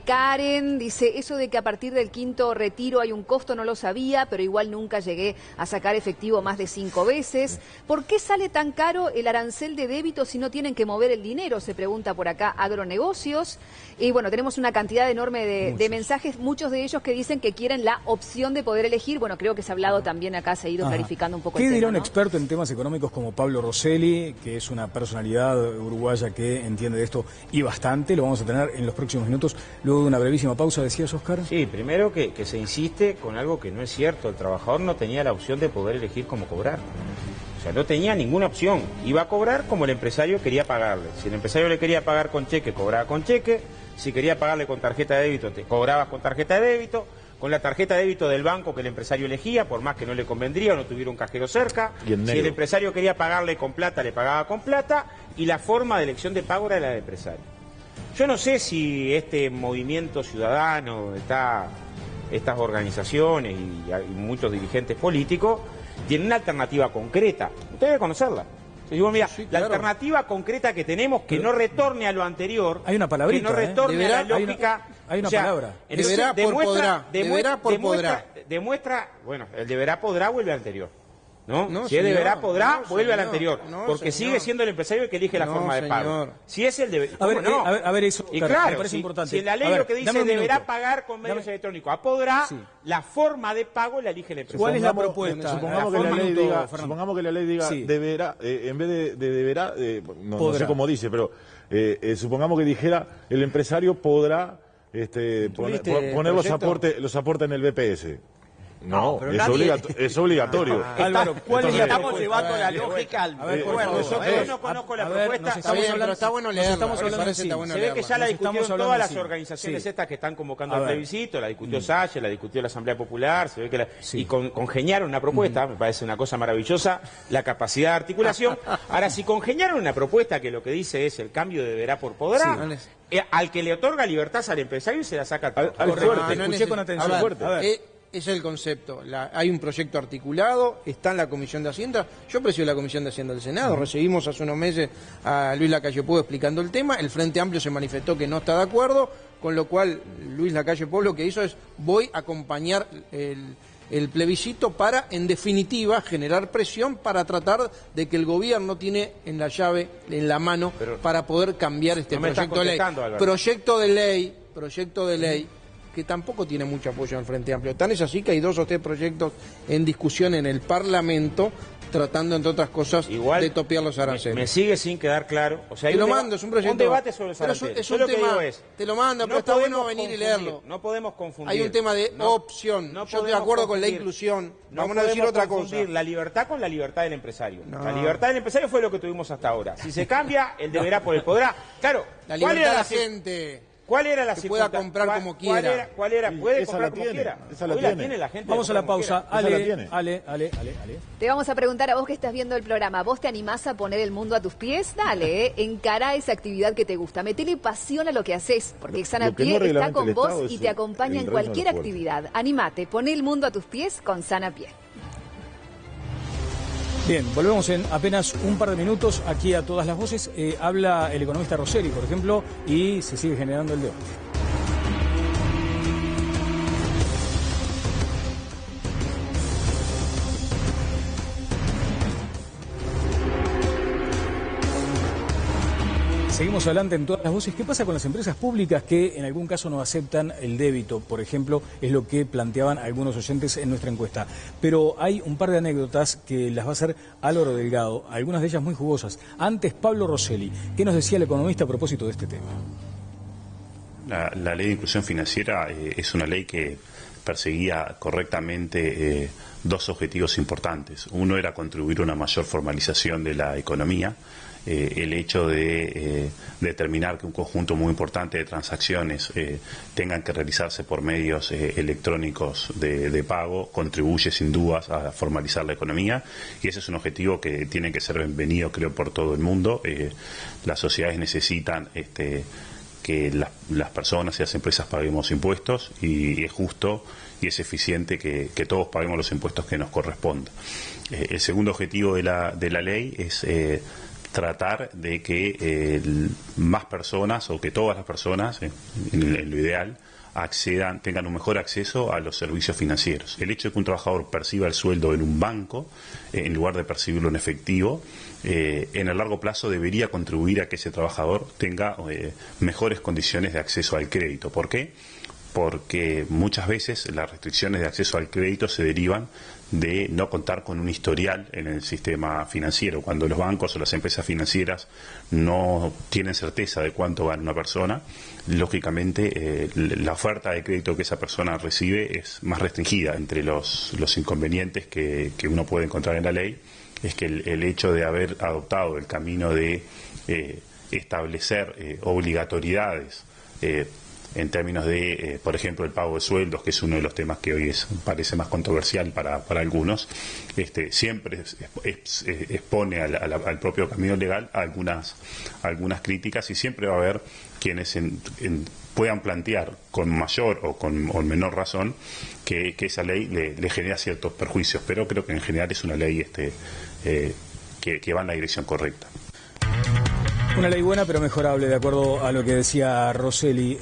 Karen dice, eso de que a partir del 5º retiro hay un costo, no lo sabía, pero igual nunca llegué a sacar efectivo más de 5 veces. ¿Por qué sale tan caro el arancel de débito si no tienen que mover el dinero? Se pregunta por acá Agronegocios. Y bueno, tenemos una cantidad enorme de mensajes, muchos de ellos que dicen que quieren la opción de poder elegir. Bueno, creo que se ha hablado también acá, se ha ido clarificando un poco el tema. ¿Qué dirá un ¿no? experto en temas económicos como Pablo Rosselli, que es una personalidad uruguaya que entiende de esto y bastante? Lo vamos a tener en los próximos minutos, luego de una brevísima pausa, ¿decías, Oscar? Sí, primero que se insiste con algo que no es cierto. El trabajador no tenía la opción de poder elegir cómo cobrar. O sea, no tenía ninguna opción. Iba a cobrar como el empresario quería pagarle. Si el empresario le quería pagar con cheque, cobraba con cheque. Si quería pagarle con tarjeta de débito, te cobrabas con tarjeta de débito. Con la tarjeta de débito del banco que el empresario elegía, por más que no le convendría o no tuviera un cajero cerca. Si el empresario quería pagarle con plata, le pagaba con plata. Y la forma de elección de pago era la del empresario. Yo no sé si este movimiento ciudadano, estas organizaciones y muchos dirigentes políticos tienen una alternativa concreta. Usted debe conocerla. Digo, mira, sí, claro. La alternativa concreta que tenemos, que no retorne a lo anterior, hay una palabrita, que no retorne a la lógica. Hay una palabra. Deberá por podrá. Deberá por podrá. Demuestra, bueno, el deberá podrá vuelve al anterior. ¿No? Si es deberá podrá, vuelve al anterior. Porque sigue siendo el empresario el que elige la forma de pago. Si es el deber. A ver, eso. Y claro, me parece importante. Si la ley lo que dice deberá pagar con medios electrónicos, a podrá, la forma de pago la elige el empresario. ¿Cuál es la propuesta? Supongamos que la ley diga deberá, en vez de deberá, no sé cómo dice, pero supongamos que dijera el empresario podrá poner los aportes en el BPS. No, es obligatorio. Álvaro, estamos llevando la lógica al acuerdo. Yo no conozco la propuesta. Pero está bueno leerla. Se ve que ya la discutieron todas las organizaciones estas que están convocando al plebiscito. La discutió Salle, la discutió la Asamblea Popular. Se ve que y congeniaron una propuesta. Me parece una cosa maravillosa la capacidad de articulación. Ahora, si congeniaron una propuesta que lo que dice es el cambio de deberá por podrá, al que le otorga libertad al empresario y se la saca al fuerte. Escuché con atención. Ese es el concepto. Hay un proyecto articulado, está en la Comisión de Hacienda. Yo presido la Comisión de Hacienda del Senado. Recibimos hace unos meses a Luis Lacalle Pou explicando el tema. El Frente Amplio se manifestó que no está de acuerdo, con lo cual Luis Lacalle Pou lo que hizo es: voy a acompañar el plebiscito para, en definitiva, generar presión para tratar de que el gobierno tiene en la llave, en la mano, para poder cambiar este proyecto de ley. Proyecto de ley que tampoco tiene mucho apoyo en el Frente Amplio. Tan es así que hay 2 o 3 proyectos en discusión en el Parlamento, tratando, entre otras cosas, de topear los aranceles. Me sigue sin quedar claro. O sea, te lo mando, es un proyecto. Un debate sobre los aranceles. Es un tema, te lo mando, pero está bueno venir y leerlo. No podemos confundir. Hay un tema de opción. Yo estoy de acuerdo con la inclusión. Vamos a decir otra cosa. La libertad con la libertad del empresario. La libertad del empresario fue lo que tuvimos hasta ahora. Si se cambia, el deberá por el podrá. Claro, la libertad de la gente. ¿Cuál era la que pueda comprar como quiera? ¿Cuál era? Puede comprar como quiera. Esa la tiene La gente. Vamos a la pausa. Ale. Te vamos a preguntar a vos que estás viendo el programa. ¿Vos te animás a poner el mundo a tus pies? Dale, encará esa actividad que te gusta. Metele pasión a lo que haces, porque Sana Pie está con vos y te acompaña en cualquier actividad. Animate, poné el mundo a tus pies con Sana Pie. Bien, volvemos en apenas un par de minutos aquí a todas las voces. Habla el economista Rosselli, por ejemplo, y se sigue generando el debate. Seguimos adelante en todas las voces. ¿Qué pasa con las empresas públicas que en algún caso no aceptan el débito? Por ejemplo, es lo que planteaban algunos oyentes en nuestra encuesta. Pero hay un par de anécdotas que las va a hacer Álvaro Delgado, algunas de ellas muy jugosas. Antes, Pablo Rosselli. ¿Qué nos decía el economista a propósito de este tema? La ley de inclusión financiera es una ley que perseguía correctamente 2 objetivos importantes. Uno era contribuir a una mayor formalización de la economía. El hecho de determinar que un conjunto muy importante de transacciones tengan que realizarse por medios electrónicos de pago contribuye sin dudas a formalizar la economía, y ese es un objetivo que tiene que ser bienvenido, creo, por todo el mundo. Las sociedades necesitan que las personas y las empresas paguemos impuestos, y es justo y es eficiente que todos paguemos los impuestos que nos correspondan. El segundo objetivo de la ley es tratar de que más personas, o que todas las personas, en lo ideal, tengan un mejor acceso a los servicios financieros. El hecho de que un trabajador perciba el sueldo en un banco, en lugar de percibirlo en efectivo, en el largo plazo debería contribuir a que ese trabajador tenga mejores condiciones de acceso al crédito. ¿Por qué? Porque muchas veces las restricciones de acceso al crédito se derivan de no contar con un historial en el sistema financiero. Cuando los bancos o las empresas financieras no tienen certeza de cuánto gana una persona, lógicamente la oferta de crédito que esa persona recibe es más restringida. Entre los inconvenientes que uno puede encontrar en la ley es que el hecho de haber adoptado el camino de establecer obligatoriedades en términos de, por ejemplo, el pago de sueldos, que es uno de los temas que hoy parece más controversial para algunos, siempre expone al propio camino legal algunas críticas, y siempre va a haber quienes puedan plantear con mayor o con menor razón que esa ley le genera ciertos perjuicios, pero creo que en general es una ley que va en la dirección correcta. Una ley buena pero mejorable, de acuerdo a lo que decía Rosselli.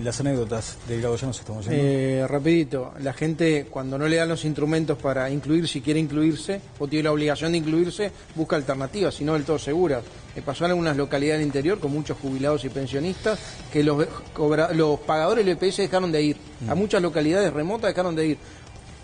Las anécdotas del Delgado, ya nos estamos yendo. Rapidito, la gente cuando no le dan los instrumentos para incluir, si quiere incluirse o tiene la obligación de incluirse, busca alternativas, si no del todo seguras. Me pasó en algunas localidades del interior con muchos jubilados y pensionistas que los pagadores del EPS dejaron de ir. A muchas localidades remotas dejaron de ir.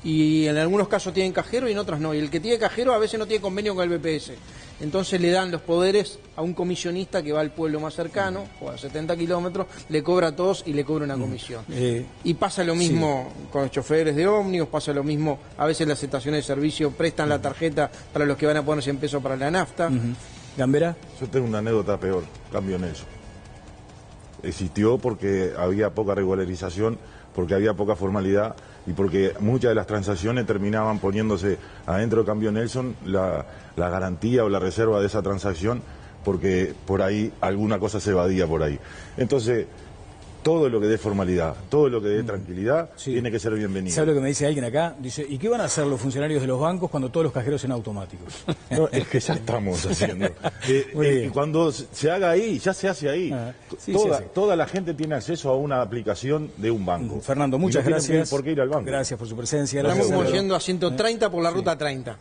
Y en algunos casos tienen cajero y en otras no. Y el que tiene cajero a veces no tiene convenio con el BPS. Entonces le dan los poderes a un comisionista que va al pueblo más cercano, o a 70 kilómetros, le cobra a todos y le cobra una comisión. Y pasa lo mismo con los choferes de ómnibus, pasa lo mismo, a veces las estaciones de servicio prestan la tarjeta para los que van a poner 100 pesos para la nafta. ¿Gambera? Yo tengo una anécdota peor, Cambio Nelson. Existió porque había poca regularización, porque había poca formalidad y porque muchas de las transacciones terminaban poniéndose adentro de Cambio Nelson la garantía o la reserva de esa transacción, porque por ahí alguna cosa se evadía por ahí. Entonces, todo lo que dé formalidad, todo lo que dé tranquilidad, tiene que ser bienvenido. ¿Sabe lo que me dice alguien acá? Dice, ¿y qué van a hacer los funcionarios de los bancos cuando todos los cajeros sean automáticos? No, es que ya estamos haciendo. Cuando se haga ahí, ya se hace ahí. Toda la gente tiene acceso a una aplicación de un banco. Fernando, muchas gracias. ¿Por qué ir al banco? Gracias por su presencia. Estamos como yendo a 130 por la ruta 30.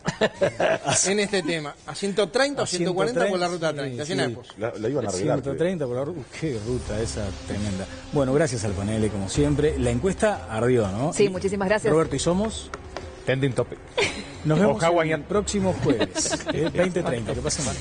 En este tema. A 130 o 140 por la ruta 30. La iban a arreglar. 130 por la ruta. Qué ruta esa tremenda. Bueno, gracias al panel, como siempre. La encuesta ardió, ¿no? Sí, muchísimas gracias. Roberto, ¿y somos? Trending topic. Nos vemos el próximo jueves, 20:30. Que pasen mal.